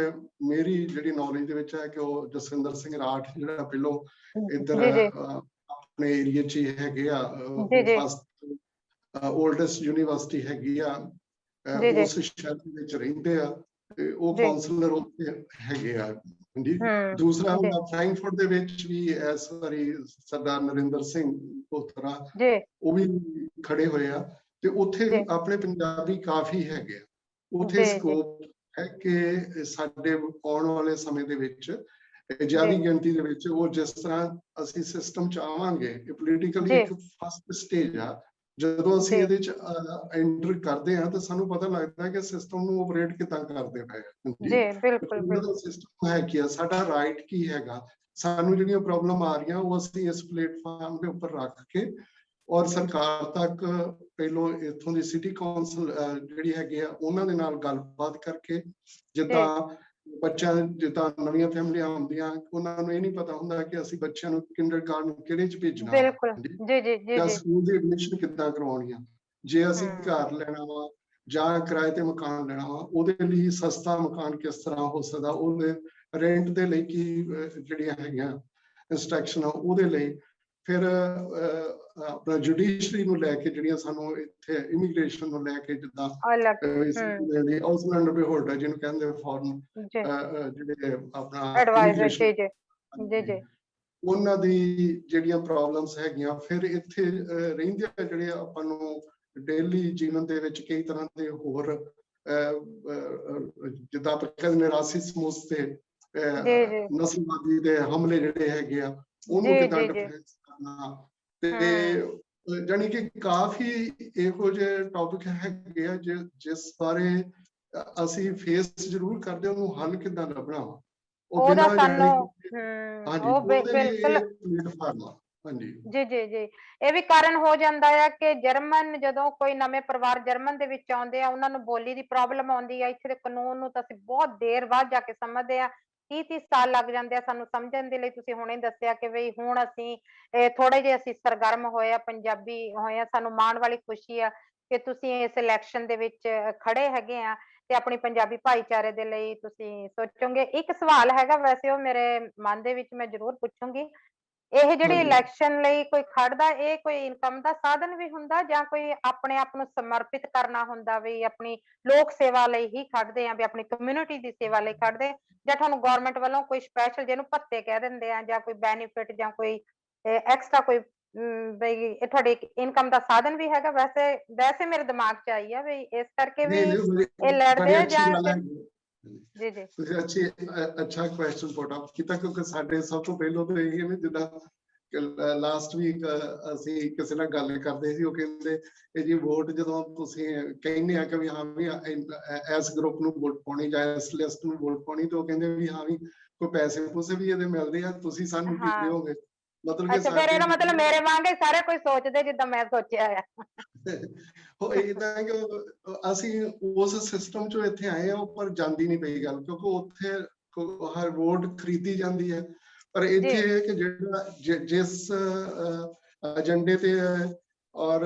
ਮੇਰੀ ਜਿਹੜੀ ਨੌਲੇਜ ਦੇ ਵਿੱਚ ਹੈ ਕਿ ਉਹ ਜਸਵਿੰਦਰ ਸਿੰਘ ਰਾਠ ਜਿਹੜਾ ਪਹਿਲੋਂ ਇੱਧਰ ਆਪਣੇ ਏਰੀਏ 'ਚ ਹੀ ਹੈਗੇ ਆ, ਫਸਟ ਓਲਡੈਸਟ ਯੂਨੀਵਰਸਿਟੀ ਹੈਗੀ ਆ, ਉਸ ਸ਼ਹਿਰ ਦੇ ਵਿੱਚ ਰਹਿੰਦੇ ਆ, ਤੇ ਉਹ ਕਾਉਂਸਲਰ ਉੱਥੇ ਹੈਗੇ ਆ। ਹਾਂਜੀ, ਦੂਸਰਾ ਫਰੈਂਕਫਰਟ ਦੇ ਵਿੱਚ ਵੀ ਇਸ ਵਾਰੀ ਸਰਦਾਰ ਨਰਿੰਦਰ ਸਿੰਘ ਕੋਤਰਾ ਉਹ ਵੀ ਖੜੇ ਹੋਏ ਆ, ਤੇ ਉੱਥੇ ਆਪਣੇ ਪੰਜਾਬੀ ਕਾਫੀ ਹੈਗੇ ਆ। ਉੱਥੇ ਸਕੋਪ ਹੈ ਕਿ ਸਾਡੇ ਆਉਣ ਵਾਲੇ ਸਮੇਂ ਦੇ ਵਿੱਚ ਜ਼ਿਆਦੀ ਗਿਣਤੀ ਦੇ ਵਿੱਚ ਉਹ ਜਿਸ ਤਰ੍ਹਾਂ ਅਸੀਂ ਸਿਸਟਮ ਚ ਆਵਾਂਗੇ, ਇਹ ਪੋਲੀਟੀਕਲੀ ਇੱਕ ਫਸਟ ਸਟੇਜ ਆ। ਜਦੋਂ ਅਸੀਂ ਇਹਦੇ ਚ ਐਂਟਰ ਕਰਦੇ ਹਾਂ ਤਾਂ ਸਾਨੂੰ ਪਤਾ ਲੱਗਦਾ ਹੈ ਕਿ ਸਿਸਟਮ ਨੂੰ ਆਪਰੇਟ ਕਿੱਦਾਂ ਕਰਦੇ ਪਏ ਆ, ਸਿਸਟਮ ਹੈ ਕੀ ਆ, ਸਾਡਾ ਰਾਈਟ ਕੀ ਹੈਗਾ, ਸਾਨੂੰ ਜਿਹੜੀਆਂ ਪ੍ਰੋਬਲਮ ਆ ਰਹੀਆਂ ਉਹ ਅਸੀਂ ਇਸ ਪਲੇਟਫਾਰਮ ਦੇ ਉੱਪਰ ਰੱਖ ਕੇ ਔਰ ਸਰਕਾਰ ਤੱਕ ਪਹਿਲੋਂ ਇੱਥੋਂ ਦੀ ਸਿਟੀ ਕੌਂਸਲ ਜਿਹੜੀ ਹੈਗੀ ਆ ਉਹਨਾਂ ਦੇ ਨਾਲ ਗੱਲਬਾਤ ਕਰਕੇ, ਜਿੱਦਾਂ ਬੱਚਿਆਂ ਜਿੱਦਾਂ ਨਵੀਆਂ ਫੈਮਲੀਆਂ ਆਉਂਦੀਆਂ, ਉਹਨਾਂ ਨੂੰ ਇਹ ਨਹੀਂ ਪਤਾ ਹੁੰਦਾ ਕਿ ਅਸੀਂ ਬੱਚਿਆਂ ਨੂੰ ਕਿੰਡਰਗਾਰਟਨ ਕਿਹੜੇ ਚ ਭੇਜਣਾ, ਜਾਂ ਸਕੂਲ ਦੀ ਐਡਮਿਸ਼ਨ ਕਿੱਦਾਂ ਕਰਵਾਉਣੀ ਆ, ਜੇ ਅਸੀਂ ਘਰ ਲੈਣਾ ਵਾ ਜਾਂ ਕਿਰਾਏ ਤੇ ਮਕਾਨ ਲੈਣਾ ਵਾ, ਉਹਦੇ ਲਈ ਸਸਤਾ ਮਕਾਨ ਕਿਸ ਤਰ੍ਹਾਂ ਹੋ ਸਕਦਾ, ਉਹਦੇ ਰੈਂਟ ਦੇ ਲਈ ਕੀ ਜਿਹੜੀਆਂ ਹੈਗੀਆਂ ਇੰਸਟਰਕਸ਼ਨ ਆ ਉਹਦੇ ਲਈ, ਫਿਰ ਆਪਣਾ ਜੁਡੀਸ਼ਰੀ ਨੂੰ ਲੈ ਕੇ ਜਿਹੜੀਆਂ ਸਾਨੂੰ ਇੱਥੇ ਇਮੀਗ੍ਰੇਸ਼ਨ ਨੂੰ ਲੈ ਕੇ ਜਿੱਦਾਂ ਹਾਊਸਲੈਂਡ ਹੋਲਡਰ ਜਿਹਨੂੰ ਕਹਿੰਦੇ ਫੋਰਨ ਜਿਹੜੇ ਆਪਣਾ ਉਹਨਾਂ ਦੀ ਜਿਹੜੀਆਂ ਪ੍ਰੋਬਲਮਸ ਹੈਗੀਆਂ, ਫਿਰ ਇੱਥੇ ਰਹਿੰਦੇ ਜਿਹੜੇ ਆਪਾਂ ਨੂੰ ਡੇਲੀ ਜੀਵਨ ਦੇ ਵਿੱਚ ਕਈ ਤਰ੍ਹਾਂ ਦੇ ਹੋਰ ਜਿੱਦਾਂ ਆਪਾਂ ਕਹਿੰਦੇ ਰਾਸੀ ਸਮੂਸ ਤੇ ਨਸਲਵਾਦੀ ਦੇ ਹਮਲੇ ਜਿਹੜੇ ਹੈਗੇ ਆ, ਉਹਨੂੰ ਕਿੱਦਾਂ ਡਿਫੈਂਸ ਕਰਨਾ, ਤੇ ਜਾਣੀ ਕਿ ਕਾਫੀ ਇਹੋ ਜਿਹੇ ਟੌਪਿਕ ਹੈਗੇ ਆ ਜਿਸ ਬਾਰੇ ਅਸੀਂ ਫੇਸ ਜ਼ਰੂਰ ਕਰਦੇ, ਉਹਨੂੰ ਹੱਲ ਕਿੱਦਾਂ ਲੱਭਣਾ ਵਾ, ਉਹ ਬਿਨਾਂ ਜੀ ਇਹ ਵੀ ਕਾਰਨ ਹੋ ਜਾਂਦਾ ਹੈ ਕਿ ਜਰਮਨ ਜਦੋਂ ਕੋਈ ਨਵੇਂ ਪਰਿਵਾਰ ਜਰਮਨ ਦੇ ਵਿੱਚ ਆਉਂਦੇ ਆ, ਉਹਨਾਂ ਨੂੰ ਬੋਲੀ ਦੀ ਪ੍ਰੋਬਲਮ ਆਉਂਦੀ ਆ, ਇੱਥੇ ਦੇ ਕਾਨੂੰਨ ਨੂੰ ਤਾਂ ਅਸੀਂ ਬਹੁਤ ਦੇਰ ਬਾਅਦ ਜਾ ਕੇ ਸਮਝਦੇ ਆ, 30 ਸਾਲ ਲੱਗ ਜਾਂਦੇ ਆ ਸਾਨੂੰ ਸਮਝਣ ਦੇ ਲਈ। ਤੁਸੀਂ ਹੁਣੇ ਦੱਸਿਆ ਕਿ ਬਈ ਹੁਣ ਅਸੀਂ ਥੋੜੇ ਜਿਹੇ ਅਸੀਂ ਸਰਗਰਮ ਹੋਏ ਆ, ਪੰਜਾਬੀ ਹੋਏ ਆ, ਸਾਨੂੰ ਮਾਣ ਵਾਲੀ ਖੁਸ਼ੀ ਆ ਕਿ ਤੁਸੀਂ ਇਸ ਇਲੈਕਸ਼ਨ ਦੇ ਵਿੱਚ ਖੜੇ ਹੈਗੇ ਆ ਤੇ ਆਪਣੀ ਪੰਜਾਬੀ ਭਾਈਚਾਰੇ ਦੇ ਲਈ ਤੁਸੀਂ ਸੋਚੋਗੇ। ਇੱਕ ਸਵਾਲ ਹੈਗਾ ਵੈਸੇ ਉਹ ਮੇਰੇ ਮਨ ਦੇ ਵਿੱਚ ਮੈਂ ਜ਼ਰੂਰ ਪੁੱਛੂੰਗੀ, ਇਹ ਜਿਹੜੀ ਇਲੈਕਸ਼ਨ ਲਈ ਕੋਈ ਖੜਦਾ, ਇਹ ਕੋਈ ਇਨਕਮ ਦਾ ਸਾਧਨ ਵੀ ਹੁੰਦਾ ਜਾਂ ਕੋਈ ਆਪਣੇ ਆਪ ਨੂੰ ਸਮਰਪਿਤ ਕਰਨਾ ਹੁੰਦਾ, ਵੀ ਆਪਣੀ ਲੋਕ ਸੇਵਾ ਲਈ ਹੀ ਖੜਦੇ ਆ, ਵੀ ਆਪਣੀ ਕਮਿਊਨਿਟੀ ਦੀ ਸੇਵਾ ਲਈ ਖੜਦੇ, ਜਾਂ ਤੁਹਾਨੂੰ ਗਵਰਨਮੈਂਟ ਵੱਲੋਂ ਕੋਈ ਸਪੈਸ਼ਲ ਜਿਹਨੂੰ ਭੱਤੇ ਕਹਿ ਦਿੰਦੇ ਆ ਜਾਂ ਕੋਈ ਬੈਨੀਫਿਟ ਜਾਂ ਕੋਈ ਐਕਸਟਰਾ ਕੋਈ ਬਈ ਇਹ ਤੁਹਾਡੇ ਇਨਕਮ ਦਾ ਸਾਧਨ ਵੀ ਹੈਗਾ? ਵੈਸੇ ਮੇਰੇ ਦਿਮਾਗ 'ਚ ਆਈ ਆ ਵੀ ਇਸ ਕਰਕੇ ਵੀ ਇਹ ਲੜਦੇ ਆ ਜਾਂ ਜੀ ਜੀ ਤੁਸੀਂ ਅੱਛਾ ਕੁਐਸਚਨ ਪੁੱਟ ਅਪ ਕੀਤਾ, ਕਿਉਂਕਿ ਸਾਡੇ ਸਭ ਤੋਂ ਪਹਿਲਾਂ ਤਾਂ ਇਹ ਵੀ ਜਿੱਦਾਂ ਲਾਸਟ ਵੀਕ ਅਸੀਂ ਕਿਸੇ ਨਾਲ ਗੱਲ ਕਰਦੇ ਸੀ, ਉਹ ਕਹਿੰਦੇ ਇਹ ਜੀ ਵੋਟ ਜਦੋਂ ਤੁਸੀਂ ਕਹਿੰਦੇ ਆ ਕਿ ਵੀ ਹਾਂ ਵੀ ਇਸ ਗਰੁੱਪ ਨੂੰ ਵੋਟ ਪਾਉਣੀ ਜਾਂ ਇਸ ਲਿਸਟ ਨੂੰ ਵੋਟ ਪਾਉਣੀ, ਤਾਂ ਉਹ ਕਹਿੰਦੇ ਵੀ ਹਾਂ ਵੀ ਕੋਈ ਪੈਸੇ ਪੂਸੇ ਵੀ ਇਹਦੇ ਮਿਲਦੇ ਆ, ਤੁਸੀਂ ਸਾਨੂੰ ਕੀ ਦਿਓਗੇ? ਮਤਲਬ ਕਿ ਫਿਰ ਇਹਦਾ ਮਤਲਬ ਮੇਰੇ ਵਾਂਗੇ ਸਾਰੇ ਕੋਈ ਸੋਚਦੇ ਜਿੱਦਾਂ ਮੈਂ ਸੋਚਿਆ ਆ। ਉਹ ਇਦਾਂ ਕਿ ਅਸੀਂ ਉਸ ਸਿਸਟਮ ਚੋਂ ਇੱਥੇ ਆਏ ਆ, ਉੱਪਰ ਜਾਂਦੀ ਨਹੀਂ ਪਈ ਗੱਲ, ਕਿਉਂਕਿ ਉੱਥੇ ਹਰ ਵੋਟ ਖਰੀਦੀ ਜਾਂਦੀ ਹੈ, ਪਰ ਇੱਥੇ ਇਹ ਕਿ ਜਿਹੜਾ ਜਿਸ ਏਜੰਡੇ ਤੇ ਔਰ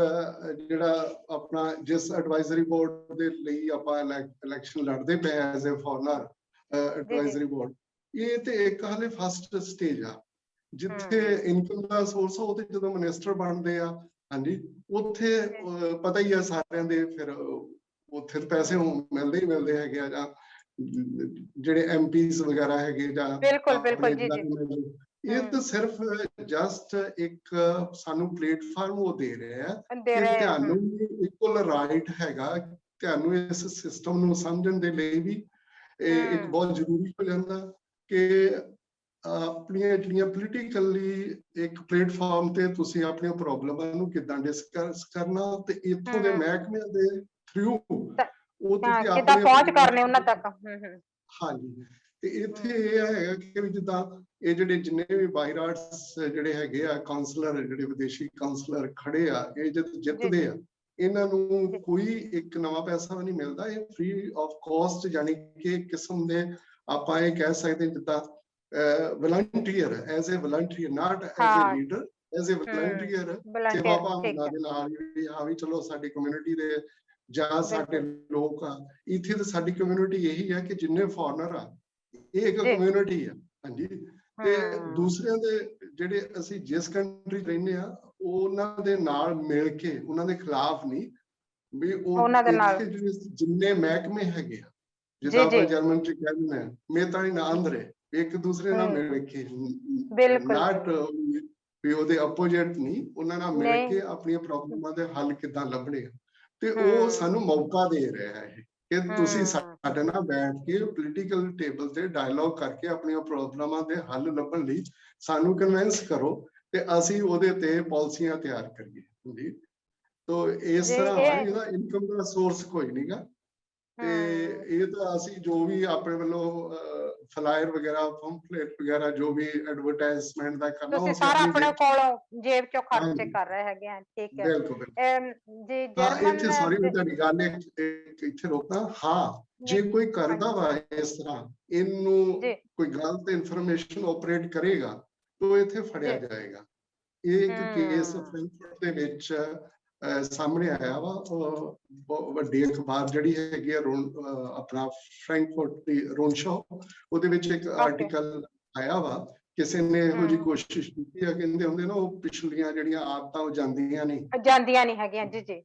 ਜਿਹੜਾ ਆਪਣਾ ਜਿਸ ਐਡਵਾਈਜ਼ਰੀ ਬੋਰਡ ਦੇ ਲਈ ਆਪਾਂ ਇਲੈਕਸ਼ਨ ਲੜਦੇ ਪਏ as a foreigner advisory board, ਇਹ ਤੇ ਇੱਕ ਹਾਲੇ ਫਸਟ ਸਟੇਜ ਆ। ਜਿੱਥੇ ਇਨਕਮ ਦਾ ਸੋਰਸ ਉਹ ਤੇ ਜਦੋਂ ਮਿਨਿਸਟਰ ਬਣਦੇ ਆ, ਹਾਂਜੀ, ਉੱਥੇ ਪਤਾ ਹੀ ਆ ਸਾਰਿਆਂ ਦੇ ਫਿਰ ਉੱਥੇ ਤਾਂ ਪੈਸੇ ਮਿਲਦੇ ਹੀ ਮਿਲਦੇ ਹੈਗੇ ਆ, ਜਾਂ ਜਿਹੜੇ ਐਮਪੀਜ਼ ਵਗੈਰਾ ਹੈਗੇ ਜਾਂ ਬਿਲਕੁਲ ਆਪਣੇ ਬਿਲकुल जी ਏਦਾਂ जी। ਦੇ, ਇਹ ਤਾਂ ਸਿਰਫ ਜਸਟ ਇੱਕ ਸਾਨੂੰ ਪਲੇਟਫਾਰਮ ਉਹ ਦੇ ਰਹੇ ਆ दे ਕਿ रहे हैं। ਤੁਹਾਨੂੰ ਇਕੁਅਲ ਰਾਈਟ ਹੈਗਾ, ਤੁਹਾਨੂੰ ਇਸ ਸਿਸਟਮ ਨੂੰ ਸਮਝਣ ਦੇ ਲਈ ਵੀ ਇਹ ਇੱਕ ਬਹੁਤ ਜ਼ਰੂਰੀ ਹੋ ਜਾਂਦਾ ਕਿ ਆਪਣੀਆਂ ਜਿਹੜੀਆਂ ਪੋਲੀਟੀਕਲੀ ਇੱਕ ਪਲੇਟਫਾਰਮ ਤੇ ਤੁਸੀਂ ਆਪਣੀਆਂ ਪ੍ਰੋਬਲਮਾਂ ਨੂੰ ਕਿੱਦਾਂ ਡਿਸਕਸ ਕਰਨਾ, ਤੇ ਇੱਥੋਂ ਦੇ ਮਹਿਕਮਿਆਂ ਦੇ ਥਰੂ ਉਹ ਤੁਸੀਂ ਕਿੱਦਾਂ ਆਪਣੇ ਪਹੁੰਚ ਕਰਨੇ ਉਹਨਾਂ ਤੱਕ। ਹਾਂਜੀ, ਤੇ ਇੱਥੇ ਇਹ ਹੈਗਾ ਕਿ ਵੀ ਜਿੱਦਾਂ ਇਹ ਜਿਹੜੇ ਜਿੰਨੇ ਵੀ ਬਾਇਰਾਟਸ ਜਿਹੜੇ ਹੈਗੇ ਆ ਕਾਉਂਸਲਰ, ਜਿਹੜੇ ਵਿਦੇਸ਼ੀ ਕਾਉਂਸਲਰ ਖੜੇ ਆ, ਇਹ ਜਦ ਜਿੱਤਦੇ ਆ, ਇਹਨਾਂ ਨੂੰ ਕੋਈ ਇੱਕ ਨਵਾਂ ਪੈਸਾ ਵੀ ਨਹੀਂ ਮਿਲਦਾ, ਇਹ ਫ੍ਰੀ ਆਫ ਕਾਸਟ, ਯਾਨੀ ਕਿ ਇੱਕ ਕਿਸਮ ਦੇ ਆਪਾਂ ਇਹ ਕਹਿ ਸਕਦੇ ਜਿੱਦਾਂ volunteer, as a volunteer, not as a leader, as a volunteer ਸੇਵਾ ਭਾਵਨਾ ਦੇ ਨਾਲ ਵੀ, ਹਾਂ ਵੀ ਚਲੋ ਸਾਡੀ ਕਮਿਊਨਿਟੀ ਦੇ ਜਾਂ ਸਾਡੇ ਲੋਕ ਆ ਇੱਥੇ, ਤਾਂ ਸਾਡੀ ਕਮਿਊਨਿਟੀ ਇਹੀ ਹੈ ਕਿ ਜਿੰਨੇ ਫੋਰਨਰ ਆ ਇਹ ਇੱਕ ਕਮਿਊਨਿਟੀ ਆ। ਹਾਂਜੀ, ਤੇ ਦੂਸਰਿਆਂ ਦੇ ਜਿਹੜੇ ਅਸੀਂ ਜਿਸ ਕੰਟਰੀ ਰਹਿੰਦੇ ਆ ਉਹਨਾਂ ਦੇ ਨਾਲ ਮਿਲ ਕੇ, ਉਹਨਾਂ ਦੇ ਖਿਲਾਫ ਨਹੀਂ, ਵੀ ਉਹ ਇੱਥੇ ਜਿਹੜੇ ਜਿੰਨੇ ਮਹਿਕਮੇ ਹੈਗੇ ਆ, ਜਿੱਦਾਂ ਆਪਾਂ ਜਰਮਨ ਚ ਕਹਿੰਦੇ ਆ ਮੇਤਾਨੀ ਨਾ ਆਂਦਰੇ, ਇੱਕ ਦੂਸਰੇ ਨਾਲ ਮਿਲ ਕੇ, ਨਾਟ ਵੀ ਉਹਦੇ ਆਪੋਜੀਟ ਨਹੀਂ, ਉਹਨਾਂ ਨਾਲ ਮਿਲ ਕੇ ਆਪਣੀਆਂ ਪ੍ਰੋਬਲਮਾਂ ਦੇ ਹੱਲ ਕਿੱਦਾਂ ਲੱਭਣੇ ਆ। ਤੇ ਉਹ ਸਾਨੂੰ ਮੌਕਾ ਦੇ ਰਿਹਾ ਹੈ ਕਿ ਤੁਸੀਂ ਸਾਡੇ ਨਾਲ ਬੈਠ ਕੇ ਪੋਲੀਟੀਕਲ ਟੇਬਲ ਤੇ ਡਾਇਲੋਗ ਕਰਕੇ ਆਪਣੀਆਂ ਪ੍ਰੋਬਲਮਾਂ ਦੇ ਹੱਲ ਲੱਭਣ ਲਈ ਸਾਨੂੰ ਕਨਵਿੰਸ ਕਰੋ, ਤੇ ਅਸੀਂ ਉਹਦੇ ਤੇ ਪਾਲਿਸੀਆਂ ਤਿਆਰ ਕਰੀਏ। ਜੀ, ਤੋ ਇਸ ਤਰ੍ਹਾਂ ਇਹਦਾ ਇਨਕਮ ਦਾ ਸੋਰਸ ਕੋਈ ਨਹੀਂਗਾ, ਤੇ ਇਹ ਤਾਂ ਅਸੀਂ ਜੋ ਵੀ ਆਪਣੇ ਵੱਲੋਂ ਫਲਾਇਰ ਵਗੈਰਾ, ਪੰਫਲੇਟ ਵਗੈਰਾ, ਜੋ ਵੀ ਐਡਵਰਟਾਈਜ਼ਮੈਂਟ ਦਾ ਕਰਨਾ, ਤੁਸੀਂ ਸਾਰਾ ਆਪਣੇ ਕੋਲੋਂ ਜੇਬ ਚੋਂ ਖਰਚੇ ਕਰ ਰਹੇ ਹੈਗੇ ਆ। ਠੀਕ ਹੈ ਬਿਲਕੁਲ ਜੀ। ਜਰਮਨ ਇੱਥੇ, ਸੌਰੀ ਮੈਂ ਤੁਹਾਡੀ ਗੱਲ ਇੱਥੇ ਰੋਕਾਂ, ਹਾਂ ਜੇ ਕੋਈ ਕਰਦਾ ਵਾ ਇਸ ਤਰ੍ਹਾਂ, ਇਹਨੂੰ ਕੋਈ ਗਲਤ ਇਨਫੋਰਮੇਸ਼ਨ ਆਪਰੇਟ ਕਰੇਗਾ ਤਾਂ ਇੱਥੇ ਫੜਿਆ ਜਾਏਗਾ। ਇਹ ਇੱਕ ਕੇਸ ਫਰੈਂਕਫਰਟ ਦੇ ਵਿੱਚ ਸਾਹਮਣੇ ਆਇਆ ਵਾ, ਵੱਡੀ ਅਖਬਾਰ ਜਿਹੜੀ ਹੈਗੀ ਆ ਆਪਣਾ ਫਰੈਂਕਫਰਟ ਦੀ ਰੋਨਸ਼ੋ, ਉਹਦੇ ਵਿੱਚ ਇੱਕ ਆਰਟੀਕਲ ਆਇਆ ਵਾ, ਕਿਸੇ ਨੇ ਇਹੋ ਜਿਹੀ ਕੋਸ਼ਿਸ਼ ਕੀਤੀ ਆ, ਕਹਿੰਦੇ ਹੁੰਦੇ ਨਾ ਉਹ ਪਿਛਲੀਆਂ ਜਿਹੜੀਆਂ ਆਦਤਾਂ ਉਹ ਜਾਂਦੀਆਂ ਨਹੀਂ ਹੈਗੀਆਂ। ਜੀ ਜੀ।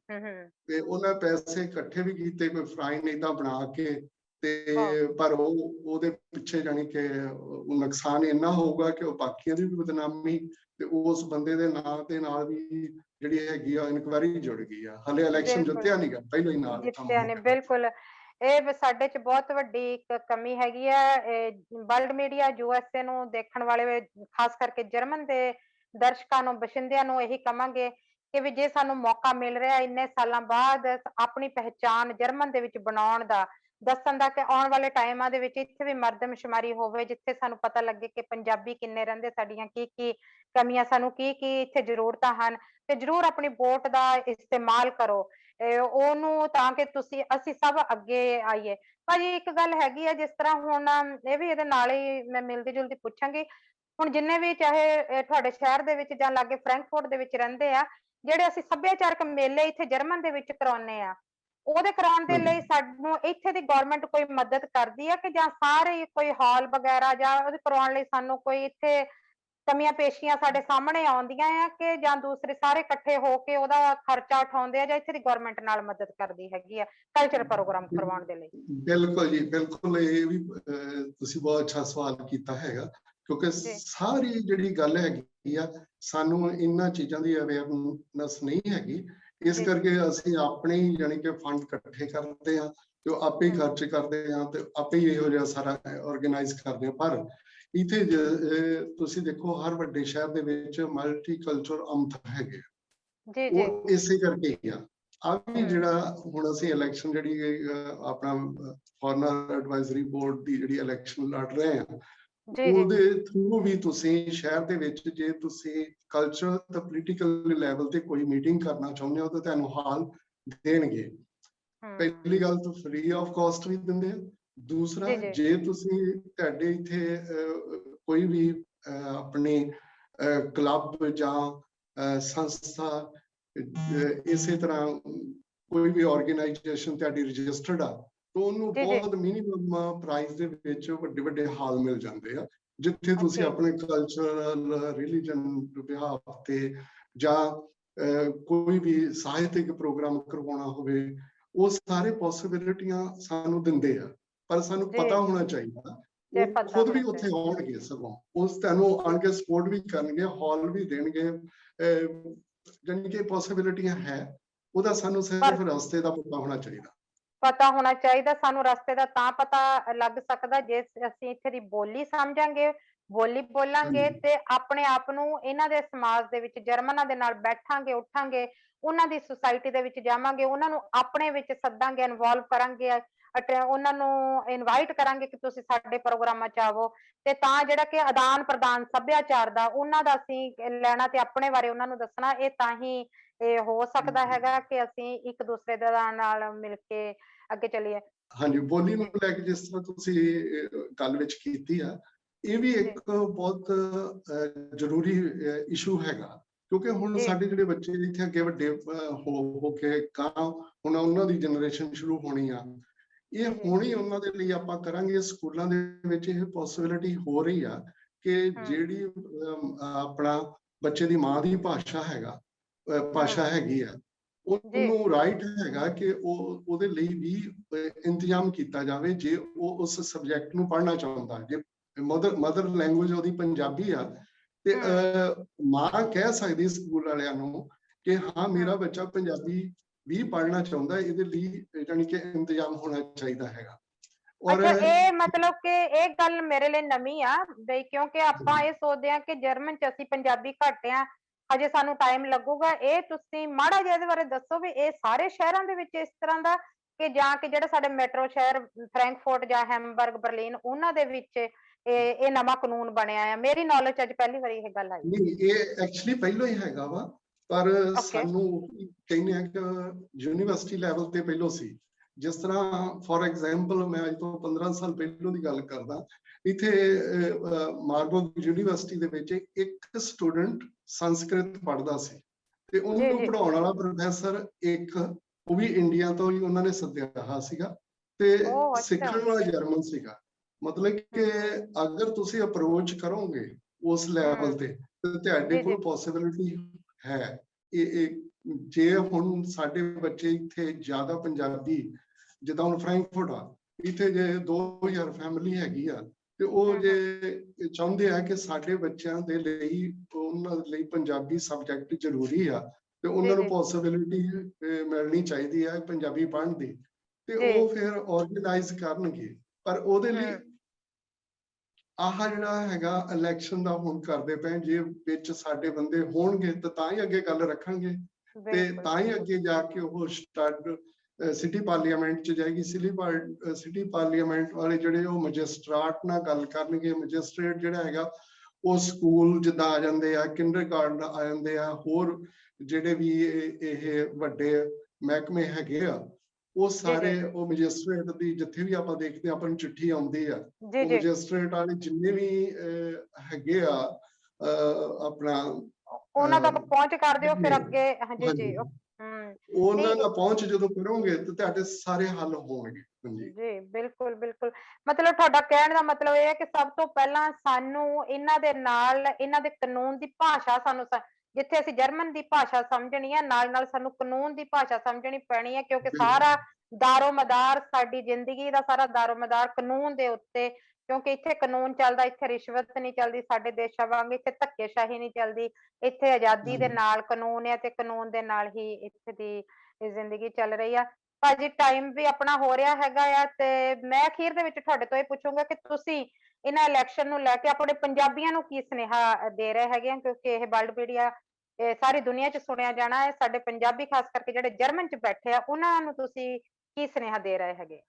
ਤੇ ਉਹਨਾਂ ਪੈਸੇ ਇਕੱਠੇ ਵੀ ਕੀਤੇ, ਕੋਈ ਫਰਾਈਨ ਏਦਾਂ ਬਣਾ ਕੇ, ਤੇ ਪਰ ਉਹਦੇ ਪਿੱਛੇ ਜਾਣੀ ਕਿ ਨੁਕਸਾਨ ਇੰਨਾ ਹੋਊਗਾ ਕਿ ਉਹ ਬਾਕੀਆਂ ਦੀ ਵੀ ਬਦਨਾਮੀ, ਤੇ ਉਸ ਬੰਦੇ ਦੇ ਨਾਂ ਦੇ ਨਾਲ ਵੀ ਜਿਹੜੀ ਹੈਗੀ ਆ ਇਨਕੁਆਇਰੀ ਜੁੜ ਗਈ ਆ। ਹਲੇ ਇਲੈਕਸ਼ਨ ਜਿੱਤਿਆ ਨਹੀਂਗਾ, ਪਹਿਲਾਂ ਹੀ ਨਾਲ ਜਿੱਤਿਆ ਨਹੀਂ। ਬਿਲਕੁਲ, ਇਹ ਸਾਡੇ ਚ ਬਹੁਤ ਵੱਡੀ ਇੱਕ ਕਮੀ ਹੈਗੀ ਹੈ। ਵਰਲਡ ਮੀਡੀਆ USA ਨੂੰ ਦੇਖਣ ਵਾਲੇ, ਖਾਸ ਕਰਕੇ ਜਰਮਨ ਦੇ ਦਰਸ਼ਕਾਂ ਨੂੰ, ਬਸ਼ਿੰਦਿਆਂ ਨੂੰ ਇਹੀ ਕਵਾਂਗੇ ਕਿ ਵੀ ਜੇ ਸਾਨੂੰ ਮੌਕਾ ਮਿਲ ਰਿਹਾ ਇੰਨੇ ਸਾਲਾਂ ਬਾਅਦ ਆਪਣੀ ਪਹਿਚਾਣ ਜਰਮਨ ਦੇ ਵਿੱਚ ਬਣਾਉਣ ਦਾ, ਦੱਸਣ ਦਾ, ਕਿ ਆਉਣ ਵਾਲੇ ਟਾਈਮਾਂ ਦੇ ਵਿੱਚ ਇੱਥੇ ਵੀ ਮਰਦਮਸ਼ੁਮਾਰੀ ਹੋਵੇ, ਜਿੱਥੇ ਸਾਨੂੰ ਪਤਾ ਲੱਗੇ ਕਿ ਪੰਜਾਬੀ ਕਿੰਨੇ ਰਹਿੰਦੇ, ਸਾਡੀਆਂ ਕੀ ਕੀ ਕਮੀਆਂ, ਸਾਨੂੰ ਕੀ ਕੀ ਇੱਥੇ ਜ਼ਰੂਰਤਾਂ ਹਨ, ਤੇ ਜ਼ਰੂਰ ਆਪਣੀ ਵੋਟ ਦਾ ਇਸਤੇਮਾਲ ਕਰੋ ਉਹਨੂੰ, ਤਾਂ ਕਿ ਅਸੀਂ ਸਭ ਅੱਗੇ ਆਈਏ। ਭਾਜੀ ਇੱਕ ਗੱਲ ਹੈਗੀ ਆ, ਜਿਸ ਤਰ੍ਹਾਂ ਹੁਣ ਇਹ ਵੀ ਇਹਦੇ ਨਾਲ ਹੀ ਮੈਂ ਮਿਲਦੀ ਜੁਲਦੀ ਪੁੱਛਾਂਗੀ, ਹੁਣ ਜਿੰਨੇ ਵੀ ਚਾਹੇ ਤੁਹਾਡੇ ਸ਼ਹਿਰ ਦੇ ਵਿੱਚ ਜਾਂ ਲਾਗੇ ਫਰੈਂਕਫਰਟ ਦੇ ਵਿੱਚ ਰਹਿੰਦੇ ਆ, ਜਿਹੜੇ ਅਸੀਂ ਸੱਭਿਆਚਾਰਕ ਮੇਲੇ ਇੱਥੇ ਜਰਮਨ ਦੇ ਵਿੱਚ ਕਰਾਉਂਦੇ ਆ, ਉਹਦੇ ਕਰਾਉਣ ਦੇ ਲਈ ਸਾਨੂੰ ਇੱਥੇ ਦੀ ਗਵਰਨਮੈਂਟ ਕੋਈ ਮਦਦ ਕਰਦੀ ਆ, ਕਿ ਜਾਂ ਸਾਰੇ ਕੋਈ ਹਾਲ ਵਗੈਰਾ ਜਾਂ ਉਹਦੇ ਕਰਵਾਉਣ ਲਈ ਸਾਨੂੰ ਕੋਈ ਇੱਥੇ ਕਮੀਆਂ ਪੇਸ਼ੀਆਂ ਸਾਡੇ ਸਾਹਮਣੇ ਆਉਂਦੀਆਂ ਆ, ਕਿ ਜਾਂ ਦੂਸਰੇ ਸਾਰੇ ਇਕੱਠੇ ਹੋ ਕੇ ਉਹਦਾ ਖਰਚਾ ਉਠਾਉਂਦੇ ਆ, ਜਾਂ ਇੱਥੇ ਦੀ ਗਵਰਨਮੈਂਟ ਨਾਲ ਮਦਦ ਕਰਦੀ ਹੈਗੀ ਆ ਕਲਚਰ ਪ੍ਰੋਗਰਾਮ ਕਰਵਾਉਣ ਦੇ ਲਈ? ਬਿਲਕੁਲ ਜੀ, ਬਿਲਕੁਲ, ਇਹ ਵੀ ਤੁਸੀਂ ਬਹੁਤ ਅੱਛਾ ਸਵਾਲ ਕੀਤਾ ਹੈਗਾ, ਕਿਉਂਕਿ ਸਾਰੀ ਜਿਹੜੀ ਗੱਲ ਹੈਗੀ ਆ, ਸਾਨੂੰ ਇਹਨਾਂ ਚੀਜ਼ਾਂ ਦੀ ਅਵੇਅਰਨੈਸ ਨਹੀਂ ਹੈਗੀ, ਇਸ ਕਰਕੇ ਅਸੀਂ ਆਪਣੇ ਹੀ ਜਾਣੀ ਕਿ ਫੰਡ ਇਕੱਠੇ ਕਰਦੇ ਆ, ਤੇ ਉਹ ਆਪੇ ਹੀ ਖਰਚ ਕਰਦੇ ਆ, ਤੇ ਆਪੇ ਹੀ ਇਹੋ ਜਿਹਾ ਸਾਰਾ ਆਰਗੇਨਾਈਜ਼ ਕਰਦੇ ਆ। ਪਰ ਇੱਥੇ ਤੁਸੀਂ ਦੇਖੋ, ਹਰ ਵੱਡੇ ਸ਼ਹਿਰ ਦੇ ਵਿੱਚ ਮਲਟੀ ਕਲਚਰ ਅੰਤ ਹੈਗੇ, ਉਹ ਇਸੇ ਕਰਕੇ ਹੀ ਆ। ਆ ਵੀ ਜਿਹੜਾ ਹੁਣ ਅਸੀਂ ਇਲੈਕਸ਼ਨ ਜਿਹੜੀ ਆਪਣਾ ਫੋਰਨਰ ਐਡਵਾਈਜ਼ਰੀ ਬੋਰਡ ਦੀ ਜਿਹੜੀ ਇਲੈਕਸ਼ਨ ਲੜ ਰਹੇ ਆ, ਉਹਦੇ ਥਰੂ ਵੀ ਤੁਸੀਂ ਸ਼ਹਿਰ ਦੇ ਵਿੱਚ ਜੇ ਤੁਸੀਂ ਕਲਚਰਲ ਤੇ ਪੋਲੀਟੀਕਲ ਲੈਵਲ ਤੇ ਕੋਈ ਮੀਟਿੰਗ ਕਰਨਾ ਚਾਹੁੰਦੇ ਹੋ ਤਾਂ ਤੁਹਾਨੂੰ ਹਾਲ ਦੇਣਗੇ। ਪਹਿਲੀ ਗੱਲ ਤਾਂ ਫ੍ਰੀ ਆਫ ਕਾਸਟ ਵੀ ਦਿੰਦੇ ਆ। ਦੂਸਰਾ, ਜੇ ਤੁਸੀਂ ਤੁਹਾਡੇ ਇੱਥੇ ਕੋਈ ਵੀ ਆਪਣੇ ਕਲੱਬ ਜਾਂ ਸੰਸਥਾ, ਇਸੇ ਤਰ੍ਹਾਂ ਕੋਈ ਵੀ ਆਰਗੇਨਾਈਜੇਸ਼ਨ ਤੁਹਾਡੀ ਰਜਿਸਟਰਡ ਆ, ਤਾਂ ਉਹਨੂੰ ਬਹੁਤ ਮਿਨੀਮਮ ਪ੍ਰਾਈਸ ਦੇ ਵਿੱਚ ਵੱਡੇ ਵੱਡੇ ਹਾਲ ਮਿਲ ਜਾਂਦੇ ਆ, ਜਿੱਥੇ ਤੁਸੀਂ ਆਪਣੇ ਕਲਚਰਲ, ਰਿਲੀਜਨ ਵਿਹਾਰ ਤੇ ਜਾਂ ਕੋਈ ਵੀ ਸਾਹਿਤਿਕ ਪ੍ਰੋਗਰਾਮ ਕਰਵਾਉਣਾ ਹੋਵੇ, ਉਹ ਸਾਰੇ ਪੋਸਿਬਿਲਿਟੀਆਂ ਸਾਨੂੰ ਦਿੰਦੇ ਆ, ਪਰ ਸਾਨੂੰ ਜੀ ਪਤਾ ਹੋਣਾ ਚਾਹੀਦਾ। ਜੇ ਉਹ ਪਤਾ ਖੁਦ ਵੀ ਹੋਣਾ ਉੱਥੇ ਚਾਹੀਦਾ। ਆਉਣਗੇ, ਸਗੋਂ ਉਸ ਤੁਹਾਨੂੰ ਆਣ ਕੇ ਸਪੋਰਟ ਵੀ ਕਰਨਗੇ, ਹਾਲ ਵੀ ਦੇਣਗੇ। ਜਾਣੀ ਕਿ ਪੋਸਿਬਿਲਿਟੀਆਂ ਹੈ, ਉਹਦਾ ਸਾਨੂੰ ਪਰ ਸਿਰਫ ਰਸਤੇ ਦਾ ਪਤਾ ਹੋਣਾ ਚਾਹੀਦਾ। ਪਤਾ ਹੋਣਾ ਚਾਹੀਦਾ ਸਾਨੂੰ, ਰਸਤੇ ਦਾ ਤਾਂ ਪਤਾ ਲੱਗ ਸਕਦਾ ਜੇ ਅਸੀਂ ਇੱਥੇ ਦੀ ਬੋਲੀ ਸਮਝਾਂਗੇ, ਬੋਲੀ ਬੋਲਾਂਗੇ ਹਾਂਜੀ ਤੇ ਆਪਣੇ ਆਪ ਨੂੰ ਇਹਨਾਂ ਦੇ ਸਮਾਜ ਦੇ ਵਿੱਚ ਜਰਮਨਾਂ ਦੇ ਨਾਲ ਬੈਠਾਂਗੇ ਉੱਠਾਂਗੇ, ਉਹਨਾਂ ਦੀ ਸੁਸਾਇਟੀ ਦੇ ਵਿੱਚ ਜਾਵਾਂਗੇ, ਉਹਨਾਂ ਨੂੰ ਆਪਣੇ ਵਿੱਚ ਸੱਦਾਂਗੇ, ਇਨਵੋਲਵ ਕਰਾਂਗੇ, ਉਹਨਾਂ ਨੂੰ ਇਨਵਾਈਟ ਕਰਾਂਗੇ ਕਿ ਤੁਸੀਂ ਸਾਡੇ ਪ੍ਰੋਗਰਾਮਾਂ 'ਚ ਆਵੋ, ਤੇ ਤਾਂ ਜਿਹੜਾ ਕਿ ਆਦਾਨ ਪ੍ਰਦਾਨ ਸੱਭਿਆਚਾਰ ਦਾ ਉਹਨਾਂ ਦਾ ਅਸੀਂ ਲੈਣਾ ਤੇ ਆਪਣੇ ਬਾਰੇ ਉਹਨਾਂ ਨੂੰ ਦੱਸਣਾ, ਇਹ ਤਾਂ ਹੀ ਇਹ ਹੋ ਸਕਦਾ ਹੈਗਾ ਕਿ ਅਸੀਂ ਇੱਕ ਦੂਸਰੇ ਦੇ ਨਾਲ ਮਿਲ ਕੇ ਅੱਗੇ ਚੱਲੀਏ। ਹਾਂਜੀ, ਬੋਲੀ ਨੂੰ ਜੀ ਲੈ ਕੇ ਜਿਸ ਤਰ੍ਹਾਂ ਤੁਸੀਂ ਗੱਲ ਵਿੱਚ ਕੀਤੀ ਆ, ਇਹ ਵੀ ਜੀ ਇੱਕ ਬਹੁਤ ਜ਼ਰੂਰੀ ਇਸ਼ੂ ਹੈਗਾ, ਕਿਉਂਕਿ ਹੁਣ ਜੀ ਸਾਡੇ ਜਿਹੜੇ ਬੱਚੇ ਇੱਥੇ ਅੱਗੇ ਵੱਡੇ ਹੋ ਕੇ ਕਾਂ ਹੁਣ ਉਹਨਾਂ ਦੀ ਜਨਰੇਸ਼ਨ ਸ਼ੁਰੂ ਹੋਣੀ ਆ, ਇਹ ਜੀ ਹੁਣ ਹੀ ਉਹਨਾਂ ਦੇ ਲਈ ਆਪਾਂ ਕਰਾਂਗੇ। ਸਕੂਲਾਂ ਦੇ ਵਿੱਚ ਇਹ ਪੋਸਿਬਿਲਿਟੀ ਹੋ ਰਹੀ ਆ ਕਿ ਜਿਹੜੀ ਆਪਣਾ ਬੱਚੇ ਦੀ ਮਾਂ ਦੀ ਭਾਸ਼ਾ ਹੈਗਾ, ਭਾਸ਼ਾ ਹੈਗੀ ਆ, ਜੀ ਉਹਨੂੰ ਰਾਈਟ ਹੈਗਾ ਕਿ ਉਹ ਉਹਦੇ ਲਈ ਵੀ ਇੰਤਜ਼ਾਮ ਕੀਤਾ ਜਾਵੇ, ਜੇ ਉਹ ਉਸ ਸਬਜੈਕਟ ਨੂੰ ਪੜ੍ਹਨਾ ਚਾਹੁੰਦਾ। ਜੇ ਮਦਰ ਲੈਂਗੁਏਜ ਉਹਦੀ ਪੰਜਾਬੀ ਆ, ਤੇ ਮਾਂ ਕਹਿ ਸਕਦੀ ਸਕੂਲ ਵਾਲਿਆਂ ਨੂੰ ਕਿ ਹਾਂ ਮੇਰਾ ਬੱਚਾ ਪੰਜਾਬੀ ਵੀ ਪੜ੍ਹਨਾ ਚਾਹੁੰਦਾ, ਇਹਦੇ ਲਈ ਜਾਣੀ ਕਿ ਇੰਤਜ਼ਾਮ ਹੋਣਾ ਚਾਹੀਦਾ ਹੈਗਾ। ਔਰ ਅੱਛਾ, ਇਹ ਮਤਲਬ ਕਿ ਇਹ ਗੱਲ ਮੇਰੇ ਲਈ ਨਵੀਂ ਆ ਬਈ, ਕਿਉਂਕਿ ਆਪਾਂ ਇਹ ਸੋਚਦੇ ਹਾਂ ਕਿ ਜਰਮਨ 'ਚ ਅਸੀਂ ਪੰਜਾਬੀ ਘੱਟ ਆ, ਹਜੇ ਸਾਨੂੰ ਟਾਈਮ ਲੱਗੂਗਾ। ਇਹ ਤੁਸੀਂ ਮਾੜਾ ਜਿਹਾ ਇਹਦੇ ਬਾਰੇ ਦੱਸੋ ਵੀ ਇਹ ਸਾਰੇ ਸ਼ਹਿਰਾਂ ਦੇ ਵਿੱਚ ਇਸ ਤਰ੍ਹਾਂ ਦਾ, ਕਿ ਜਾਂ ਕਿ ਜਿਹੜੇ ਸਾਡੇ ਮੈਟਰੋ ਸ਼ਹਿਰ ਫਰੈਂਕਫਰਟ ਜਾਂ ਹੈਮਬਰਗ, ਬਰਲਿਨ, ਉਹਨਾਂ ਦੇ ਵਿੱਚ ਇਹ ਨਵਾਂ ਕਾਨੂੰਨ ਬਣਿਆ ਆ? ਮੇਰੀ ਨੌਲੇਜ 'ਚ ਅੱਜ ਪਹਿਲੀ ਵਾਰੀ ਇਹ ਗੱਲ ਆਈ। ਨਹੀਂ, ਇਹ ਐਕਚੁਅਲੀ ਪਹਿਲਾਂ ਹੀ ਹੈਗਾ ਵਾ, ਪਰ ਓਕੇ ਸਾਨੂੰ ਕਹਿੰਦੇ ਆ ਕਿ ਯੂਨੀਵਰਸਿਟੀ ਲੈਵਲ ਤੇ ਪਹਿਲਾਂ ਸੀ। ਜਿਸ ਤਰ੍ਹਾਂ ਫੋਰ ਐਗਜ਼ਾਮਪਲ ਮੈਂ ਅੱਜ ਤੋਂ 15 ਸਾਲ ਪਹਿਲਾਂ ਦੀ ਗੱਲ ਕਰਦਾ, ਇੱਥੇ ਮਾਰਬਰਗ ਯੂਨੀਵਰਸਿਟੀ ਦੇ ਵਿੱਚ ਇੱਕ ਸਟੂਡੈਂਟ ਸੰਸਕ੍ਰਿਤ ਪੜ੍ਹਦਾ ਸੀ, ਤੇ ਜੀ ਉਹਨੂੰ ਜੀ ਪੜ੍ਹਾਉਣ ਵਾਲਾ ਪ੍ਰੋਫੈਸਰ ਇੱਕ, ਉਹ ਵੀ ਇੰਡੀਆ ਤੋਂ ਹੀ ਉਹਨਾਂ ਨੇ ਸੱਦਿਆ ਰਿਹਾ ਸੀਗਾ, ਤੇ ਉਹ ਅੱਛਾ। ਸਿੱਖਣ ਵਾਲਾ ਜਰਮਨ ਸੀਗਾ। ਮਤਲਬ ਕਿ ਅਗਰ ਤੁਸੀਂ ਅਪਰੋਚ ਕਰੋਗੇ ਉਸ ਲੈਵਲ ਤੇ ਤੁਹਾਡੇ ਜੀ ਜੀ ਕੋਲ ਪੋਸਿਬਿਲਿਟੀ ਹੈ। ਇਹ ਜੇ ਹੁਣ ਸਾਡੇ ਬੱਚੇ ਇੱਥੇ ਜ਼ਿਆਦਾ ਪੰਜਾਬੀ, ਜਿੱਦਾਂ ਹੁਣ ਫਰੈਂਕਫਰਟ ਆ, ਇੱਥੇ ਜੇ 2000 ਫੈਮਿਲੀ ਹੈਗੀ ਆ, ਤੇ ਉਹ ਜੇ ਚਾਹੁੰਦੇ ਆ ਕਿ ਸਾਡੇ ਬੱਚਿਆਂ ਦੇ ਲਈ, ਉਹਨਾਂ ਲਈ ਪੰਜਾਬੀ ਸਬਜੈਕਟ ਜ਼ਰੂਰੀ ਆ, ਤੇ ਜੀ ਉਹਨਾਂ ਨੂੰ ਜੀ ਪੋਸਿਬਿਲਿਟੀ ਮਿਲਣੀ ਚਾਹੀਦੀ ਹੈ ਪੰਜਾਬੀ ਪੜ੍ਹਨ ਦੀ, ਤੇ ਜੀ ਉਹ ਫਿਰ ਆਰਗੇਨਾਈਜ਼ ਕਰਨਗੇ। ਪਰ ਉਹਦੇ ਲਈ ਆਹ ਜਿਹੜਾ ਹੈਗਾ ਇਲੈਕਸ਼ਨ ਦਾ ਹੁਣ ਕਰਦੇ ਪਏ, ਜੇ ਵਿੱਚ ਸਾਡੇ ਬੰਦੇ ਹੋਣਗੇ ਤਾਂ ਹੀ ਅੱਗੇ ਗੱਲ ਰੱਖਣਗੇ, ਤੇ ਬਿਲਕੁਲ ਤਾਂ ਹੀ ਅੱਗੇ ਜਾ ਕੇ ਉਹ ਸਟੱਡ ਸਿਟੀ ਪਾਰਲੀਮੈਂਟ 'ਚ ਜਾਏਗੀ। ਸਿਟੀ ਪਾਰਲੀਮੈਂਟ ਵਾਲੇ ਜਿਹੜੇ ਉਹ ਮੈਜਿਸਟ੍ਰੇਟ ਨਾਲ ਗੱਲ ਕਰਨਗੇ। ਮੈਜਿਸਟ੍ਰੇਟ ਜਿਹੜਾ ਹੈਗਾ ਉਹ ਸਕੂਲ ਜਿੱਦਾਂ ਆ ਜਾਂਦੇ ਆ, ਕਿੰਡਰਗਾਰਟਨ ਆ ਜਾਂਦੇ ਆ, ਹੋਰ ਜਿਹੜੇ ਵੀ ਇਹ ਵੱਡੇ ਮਹਿਕਮੇ ਹੈਗੇ ਆ, ਉਹ ਜੀ ਜੀ ਸਾਰੇ ਉਹ ਮੈਜਿਸਟ੍ਰੇਟ ਦੀ, ਜਿੱਥੇ ਵੀ ਆਪਾਂ ਦੇਖਦੇ ਆਪਾਂ ਨੂੰ ਚਿੱਠੀ ਆਉਂਦੀ ਆ, ਜੀ ਉਹ ਜੀ ਮੈਜਿਸਟ੍ਰੇਟ ਵਾਲੇ ਜਿੰਨੇ ਵੀ ਹੈਗੇ ਆ ਆਪਣਾ ਉਹਨਾਂ ਤੱਕ ਪਹੁੰਚ ਕਰ ਦਿਓ ਫਿਰ ਅੱਗੇ। ਹਾਂਜੀ ਹਾਂਜੀ, ਜੀ ਉਹਨਾਂ ਨਹੀਂ ਨਾਲ ਪਹੁੰਚ ਜਦੋਂ ਕਰੋਗੇ ਤਾਂ ਤੁਹਾਡੇ ਸਾਰੇ ਹੱਲ ਹੋਣਗੇ। ਹਾਂਜੀ ਜੀ ਬਿਲਕੁਲ ਬਿਲਕੁਲ, ਮਤਲਬ ਤੁਹਾਡਾ ਕਹਿਣ ਦਾ ਮਤਲਬ ਇਹ ਹੈ ਕਿ ਸਭ ਤੋਂ ਪਹਿਲਾਂ ਸਾਨੂੰ ਇਹਨਾਂ ਦੇ ਨਾਲ ਇਹਨਾਂ ਦੇ ਕਾਨੂੰਨ ਦੀ ਭਾਸ਼ਾ ਸਾਨੂੰ ਜਿੱਥੇ ਅਸੀਂ ਜਰਮਨ ਦੀ ਭਾਸ਼ਾ ਸਮਝਣੀ ਹੈ, ਨਾਲ ਨਾਲ ਸਾਨੂੰ ਕਾਨੂੰਨ ਦੀ ਭਾਸ਼ਾ ਸਮਝਣੀ ਪੈਣੀ ਹੈ, ਕਿਉਂਕਿ ਸਾਰਾ ਬਿਲਕੁਲ ਦਾਰੋਮਦਾਰ ਸਾਡੀ ਜ਼ਿੰਦਗੀ ਦਾ ਸਾਰਾ ਦਾਰੋਮਦਾਰ ਕਾਨੂੰਨ ਦੇ ਉੱਤੇ, ਕਿਉਂਕਿ ਇੱਥੇ ਕਾਨੂੰਨ ਚੱਲਦਾ, ਇੱਥੇ ਰਿਸ਼ਵਤ ਨਹੀਂ ਚੱਲਦੀ, ਸਾਡੇ ਦੇਸ਼ਾਂ ਵਾਂਗ ਇੱਥੇ ਧੱਕੇਸ਼ਾਹੀ ਨਹੀਂ ਚੱਲਦੀ, ਇੱਥੇ ਆਜ਼ਾਦੀ ਦੇ ਨਾਲ ਕਾਨੂੰਨ ਹੈ ਤੇ ਕਾਨੂੰਨ ਦੇ ਨਾਲ ਹੀ ਇੱਥੇ ਦੀ ਜ਼ਿੰਦਗੀ ਚੱਲ ਰਹੀ ਆ। ਭਾਜੀ ਟਾਈਮ ਵੀ ਆਪਣਾ ਹੋ ਰਿਹਾ ਹੈਗਾ ਆ, ਤੇ ਮੈਂ ਅਖੀਰ ਦੇ ਵਿੱਚ ਤੁਹਾਡੇ ਤੋਂ ਇਹ ਪੁੱਛੂੰਗਾ ਕਿ ਤੁਸੀਂ ਇਹਨਾਂ ਇਲੈਕਸ਼ਨ ਨੂੰ ਲੈ ਕੇ ਆਪਣੇ ਪੰਜਾਬੀਆਂ ਨੂੰ ਕੀ ਸੁਨੇਹਾ ਦੇ ਰਹੇ ਹੈਗੇ ਆ, ਕਿਉਂਕਿ ਇਹ ਵਰਲਡ ਮੀਡੀਆ ਸਾਰੀ ਦੁਨੀਆ 'ਚ ਸੁਣਿਆ ਜਾਣਾ ਹੈ। ਸਾਡੇ ਪੰਜਾਬੀ ਖਾਸ ਕਰਕੇ ਜਿਹੜੇ ਜਰਮਨ 'ਚ ਬੈਠੇ ਆ, ਉਹਨਾਂ ਨੂੰ ਤੁਸੀਂ ਕੀ ਸੁਨੇਹਾ ਦੇ ਰਹੇ ਹੈਗੇ?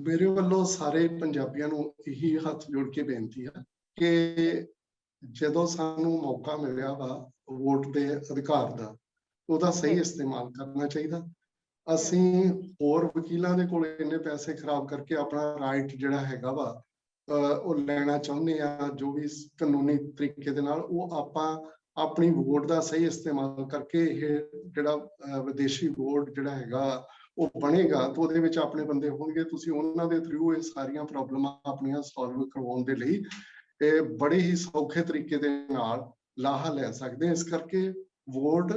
ਮੇਰੇ ਵੱਲੋਂ ਸਾਰੇ ਪੰਜਾਬੀਆਂ ਨੂੰ ਇਹੀ ਹੱਥ ਜੋੜ ਕੇ ਬੇਨਤੀ ਆ ਕਿ ਜਦੋਂ ਸਾਨੂੰ ਮੌਕਾ ਮਿਲਿਆ ਵਾ ਵੋਟ ਦੇ ਅਧਿਕਾਰ ਦਾ, ਉਹਦਾ ਸਹੀ ਜੀ ਇਸਤੇਮਾਲ ਕਰਨਾ ਚਾਹੀਦਾ। ਅਸੀਂ ਹੋਰ ਵਕੀਲਾਂ ਦੇ ਕੋਲ ਇੰਨੇ ਪੈਸੇ ਖਰਾਬ ਕਰਕੇ ਆਪਣਾ ਰਾਈਟ ਜਿਹੜਾ ਹੈਗਾ ਵਾ ਉਹ ਲੈਣਾ ਚਾਹੁੰਦੇ ਆ, ਜੋ ਵੀ ਕਾਨੂੰਨੀ ਤਰੀਕੇ ਦੇ ਨਾਲ, ਉਹ ਆਪਾਂ ਆਪਣੀ ਵੋਟ ਦਾ ਸਹੀ ਇਸਤੇਮਾਲ ਕਰਕੇ ਇਹ ਜਿਹੜਾ ਵਿਦੇਸ਼ੀ ਵੋਟ ਜਿਹੜਾ ਹੈਗਾ ਉਹ ਬਣੇਗਾ, ਤਾਂ ਉਹਦੇ ਵਿੱਚ ਆਪਣੇ ਬੰਦੇ ਹੋਣਗੇ। ਤੁਸੀਂ ਉਹਨਾਂ ਦੇ ਥਰੂ ਇਹ ਸਾਰੀਆਂ ਪ੍ਰੋਬਲਮਾਂ ਆਪਣੀਆਂ ਸੋਲਵ ਕਰਵਾਉਣ ਦੇ ਲਈ ਇਹ ਬੜੇ ਹੀ ਸੌਖੇ ਤਰੀਕੇ ਦੇ ਨਾਲ ਲਾਹਾ ਲੈ ਸਕਦੇ। ਇਸ ਕਰਕੇ ਵੋਟ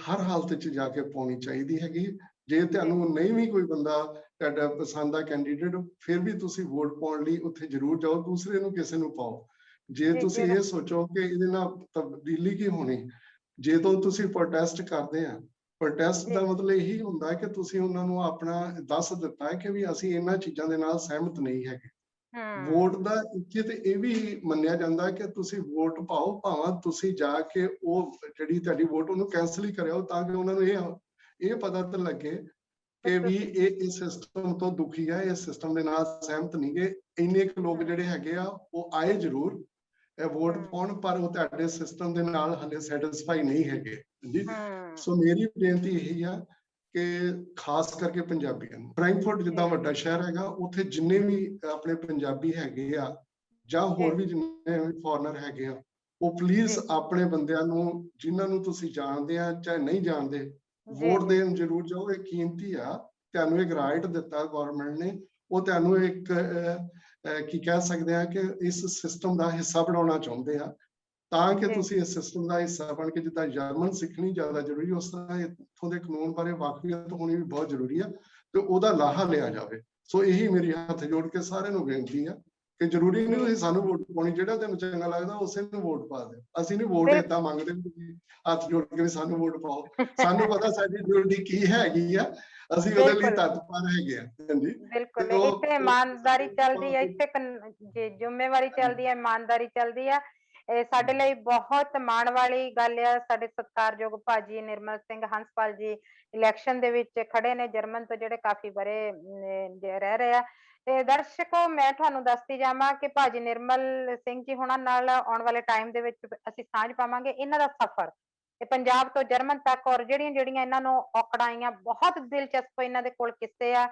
ਹਰ ਹਾਲਤ 'ਚ ਜਾ ਕੇ ਪਾਉਣੀ ਚਾਹੀਦੀ ਹੈਗੀ। ਜੇ ਤੁਹਾਨੂੰ ਨਹੀਂ ਵੀ ਕੋਈ ਬੰਦਾ ਤੁਹਾਡਾ ਪਸੰਦ ਦਾ ਕੈਂਡੀਡੇਟ, ਫਿਰ ਵੀ ਤੁਸੀਂ ਵੋਟ ਪਾਉਣ ਲਈ ਉੱਥੇ ਜ਼ਰੂਰ ਜਾਓ, ਦੂਸਰੇ ਨੂੰ ਕਿਸੇ ਨੂੰ ਪਾਓ। ਜੇ ਤੁਸੀਂ ਇਹ ਸੋਚੋ ਕਿ ਇਹਦੇ ਨਾਲ ਤਬਦੀਲੀ ਕੀ ਹੋਣੀ, ਜਦੋਂ ਤੁਸੀਂ ਪ੍ਰੋਟੈਸਟ ਕਰਦੇ ਆ, ਪ੍ਰੋਟੈਸਟ ਦਾ ਮਤਲਬ ਇਹੀ ਹੁੰਦਾ ਕਿ ਤੁਸੀਂ ਉਹਨਾਂ ਨੂੰ ਆਪਣਾ ਦੱਸ ਦਿੱਤਾ ਹੈ ਕਿ ਵੀ ਅਸੀਂ ਇਹਨਾਂ ਚੀਜ਼ਾਂ ਦੇ ਨਾਲ ਸਹਿਮਤ ਨਹੀਂ ਹੈਗੇ। ਵੋਟ ਦਾ ਇੱਥੇ ਤੇ ਇਹ ਵੀ ਮੰਨਿਆ ਜਾਂਦਾ ਕਿ ਤੁਸੀਂ ਵੋਟ ਪਾਓ, ਭਾਵੇਂ ਤੁਸੀਂ ਜਾ ਕੇ ਉਹ ਜਿਹੜੀ ਤੁਹਾਡੀ ਵੋਟ ਉਹਨੂੰ ਕੈਂਸਲ ਹੀ ਕਰਿਓ, ਤਾਂ ਕਿ ਉਹਨਾਂ ਨੂੰ ਇਹ ਪਤਾ ਤਾਂ ਲੱਗੇ ਕਿ ਵੀ ਇਹ ਸਿਸਟਮ ਤੋਂ ਦੁਖੀ ਹੈ, ਇਸ ਸਿਸਟਮ ਦੇ ਨਾਲ ਸਹਿਮਤ ਨਹੀਂ ਗੇ। ਇੰਨੇ ਕੁ ਲੋਕ ਜਿਹੜੇ ਹੈਗੇ ਆ ਉਹ ਆਏ ਜ਼ਰੂਰ ਇਹ ਵੋਟ ਪਾਉਣ, ਪਰ ਉਹ ਤੁਹਾਡੇ ਸਿਸਟਮ ਦੇ ਨਾਲ ਹਲੇ ਸੈਟੀਸਫਾਈ ਨਹੀਂ ਹੈਗੇ ਜੀ। ਸੋ ਮੇਰੀ ਬੇਨਤੀ ਇਹੀ ਆ ਕਿ ਖਾਸ ਕਰਕੇ ਪੰਜਾਬੀਆਂ ਨੂੰ, ਫਰੈਂਕਫਰਟ ਜਿੱਦਾਂ ਵੱਡਾ ਸ਼ਹਿਰ ਹੈਗਾ, ਉੱਥੇ ਜਿੰਨੇ ਵੀ ਆਪਣੇ ਪੰਜਾਬੀ ਹੈਗੇ ਆ ਜਾਂ ਹੋਰ ਵੀ ਜਿੰਨੇ ਫੋਰਨਰ ਹੈਗੇ ਆ, ਉਹ ਪਲੀਜ਼ ਆਪਣੇ ਬੰਦਿਆਂ ਨੂੰ, ਜਿਨ੍ਹਾਂ ਨੂੰ ਤੁਸੀਂ ਜਾਣਦੇ ਆ ਚਾਹੇ ਨਹੀਂ ਜਾਣਦੇ, ਵੋਟ ਦੇਣ ਜ਼ਰੂਰ ਜਾਓ। ਇਹ ਕੀਮਤੀ ਆ, ਤੁਹਾਨੂੰ ਇੱਕ ਰਾਈਟ ਦਿੱਤਾ ਗਵਰਨਮੈਂਟ ਨੇ, ਉਹ ਤੁਹਾਨੂੰ ਇੱਕ ਕੀ ਕਹਿ ਸਕਦੇ ਆ ਕਿ ਇਸ ਸਿਸਟਮ ਦਾ ਹਿੱਸਾ ਬਣਾਉਣਾ ਚਾਹੁੰਦੇ ਆ, ਤਾਂ ਕਿ ਤੁਸੀਂ ਇਸ ਸਿਸਟਮ ਦਾ ਹਿੱਸਾ ਬਣ ਕੇ, ਜਿੱਦਾਂ ਜਰਮਨ ਸਿੱਖਣੀ ਜ਼ਿਆਦਾ ਜ਼ਰੂਰੀ, ਉਸ ਤਰ੍ਹਾਂ ਇੱਥੋਂ ਦੇ ਕਾਨੂੰਨ ਬਾਰੇ ਵਾਕਫੀਅਤ ਹੋਣੀ ਵੀ ਬਹੁਤ ਜ਼ਰੂਰੀ ਆ, ਤੇ ਉਹਦਾ ਲਾਹਾ ਲਿਆ ਜਾਵੇ। ਸੋ ਇਹੀ ਮੇਰੀ ਹੱਥ ਜੋੜ ਕੇ ਸਾਰਿਆਂ ਨੂੰ ਬੇਨਤੀ ਆ ਕਿ ਜ਼ਰੂਰੀ ਨਹੀਂ ਤੁਸੀਂ ਸਾਨੂੰ ਵੋਟ ਪਾਉਣੀ, ਜਿਹੜਾ ਤੈਨੂੰ ਚੰਗਾ ਲੱਗਦਾ ਉਸੇ ਨੂੰ ਵੋਟ ਪਾ ਦਿਓ। ਅਸੀਂ ਨਹੀਂ ਵੋਟ ਏਦਾਂ ਮੰਗਦੇ ਤੁਸੀਂ ਹੱਥ ਜੋੜ ਕੇ ਸਾਨੂੰ ਵੋਟ ਪਾਓ, ਸਾਨੂੰ ਪਤਾ ਸਾਡੀ ਡਿਊਟੀ ਕੀ ਹੈਗੀ ਆ, ਅਸੀਂ ਉਹਦੇ ਲਈ ਤਤਪਰ ਹੈਗੇ ਆ। ਹਾਂਜੀ, ਬਿਲਕੁਲ ਇੱਥੇ ਇਮਾਨਦਾਰੀ ਚੱਲਦੀ ਹੈ, ਇੱਥੇ ਜ਼ਿੰਮੇਵਾਰੀ ਚੱਲਦੀ ਹੈ, ਇਮਾਨਦਾਰੀ ਚੱਲਦੀ ਹੈ। ਇਹ ਸਾਡੇ ਲਈ ਬਹੁਤ ਮਾਣ ਵਾਲੀ ਗੱਲ ਆ। ਸਾਡੇ ਸਤਿਕਾਰਯੋਗ ਭਾਜੀ ਨਿਰਮਲ ਸਿੰਘ ਹੰਸਪਾਲ ਜੀ ਇਲੈਕਸ਼ਨ ਦੇ ਵਿੱਚ ਖੜੇ ਨੇ, ਜਰਮਨ ਤੋਂ, ਜਿਹੜੇ ਕਾਫੀ ਬਰੇ ਰਹਿ ਰਹੇ ਆ। ਤੇ ਦਰਸ਼ਕੋ, ਮੈਂ ਤੁਹਾਨੂੰ ਦੱਸਦੀ ਜਾਵਾਂ ਕਿ ਭਾਜੀ ਨਿਰਮਲ ਸਿੰਘ ਜੀ ਹੁਣਾਂ ਨਾਲ ਆਉਣ ਵਾਲੇ ਟਾਈਮ ਦੇ ਵਿੱਚ ਅਸੀਂ ਸਾਂਝ ਪਾਵਾਂਗੇ। ਇਹਨਾਂ ਦਾ ਸਫ਼ਰ ਤੇ ਪੰਜਾਬ ਤੋਂ ਜਰਮਨ ਤੱਕ, ਔਰ ਜਿਹੜੀਆਂ ਇਹਨਾਂ ਨੂੰ ਔਕੜਾਂ ਆਈਆਂ, ਬਹੁਤ ਦਿਲਚਸਪ ਇਹਨਾਂ ਦੇ ਕੋਲ ਕਿੱਸੇ ਆ,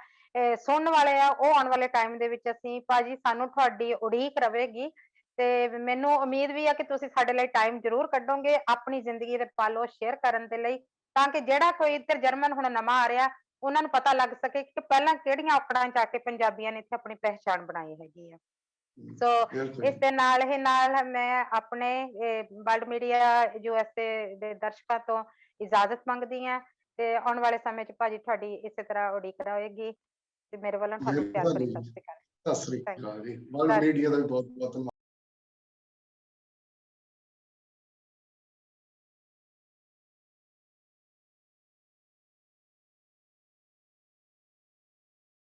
ਸੁਣਨ ਵਾਲੇ ਆ, ਉਹ ਆਉਣ ਵਾਲੇ ਟਾਈਮ ਦੇ ਵਿੱਚ ਅਸੀਂ, ਭਾਜੀ ਸਾਨੂੰ ਤੁਹਾਡੀ ਉਡੀਕ ਰਵੇਗੀ, ਤੇ ਮੈਨੂੰ ਉਮੀਦ ਵੀ ਆ ਕਿ ਤੁਸੀਂ ਸਾਡੇ ਲਈ ਟਾਈਮ ਜ਼ਰੂਰ ਕੱਢੋਗੇ ਆਪਣੀ ਜ਼ਿੰਦਗੀ ਦੇ ਪਲ ਸ਼ੇਅਰ ਕਰਨ ਦੇ ਲਈ, ਤਾਂ ਕਿ ਜਿਹੜਾ ਕੋਈ ਇੱਧਰ ਜਰਮਨ ਹੁਣ ਨਵਾਂ ਆ ਰਿਹਾ, ਉਹਨਾਂ ਨੂੰ ਪਤਾ ਲੱਗ ਸਕੇ ਕਿ ਪਹਿਲਾਂ ਕਿਹੜੀਆਂ ਔਕੜਾਂ ਚ ਆ ਕੇ ਪੰਜਾਬੀਆਂ ਨੇ ਇੱਥੇ ਆਪਣੀ ਪਹਿਚਾਣ ਬਣਾਈ ਹੈਗੀ ਆ। ਸੋ ਇਸ ਦੇ ਨਾਲ ਹੀ ਨਾਲ ਮੈਂ ਆਪਣੇ ਵਰਲਡ ਮੀਡੀਆ USA ਦੇ ਦਰਸ਼ਕਾਂ ਤੋਂ ਇਜਾਜ਼ਤ ਮੰਗਦੀ ਹਾਂ, ਤੇ ਆਉਣ ਵਾਲੇ ਸਮੇਂ ਚ ਭਾਜੀ ਤੁਹਾਡੀ ਇਸੇ ਤਰ੍ਹਾਂ ਉਡੀਕ ਰਹੇਗੀ, ਤੇ ਮੇਰੇ ਵੱਲੋਂ ਤੁਹਾਨੂੰ ਪਿਆਰ ਭਰੀ ਸਤਿ ਸ਼੍ਰੀ ਅਕਾਲ। ਸਤਿ ਸ੍ਰੀ ਅਕਾਲ ਜੀ। ਵਰਲਡ ਮੀਡੀਆ ਦਾ ਵੀ ਬਹੁਤ ਬਹੁਤ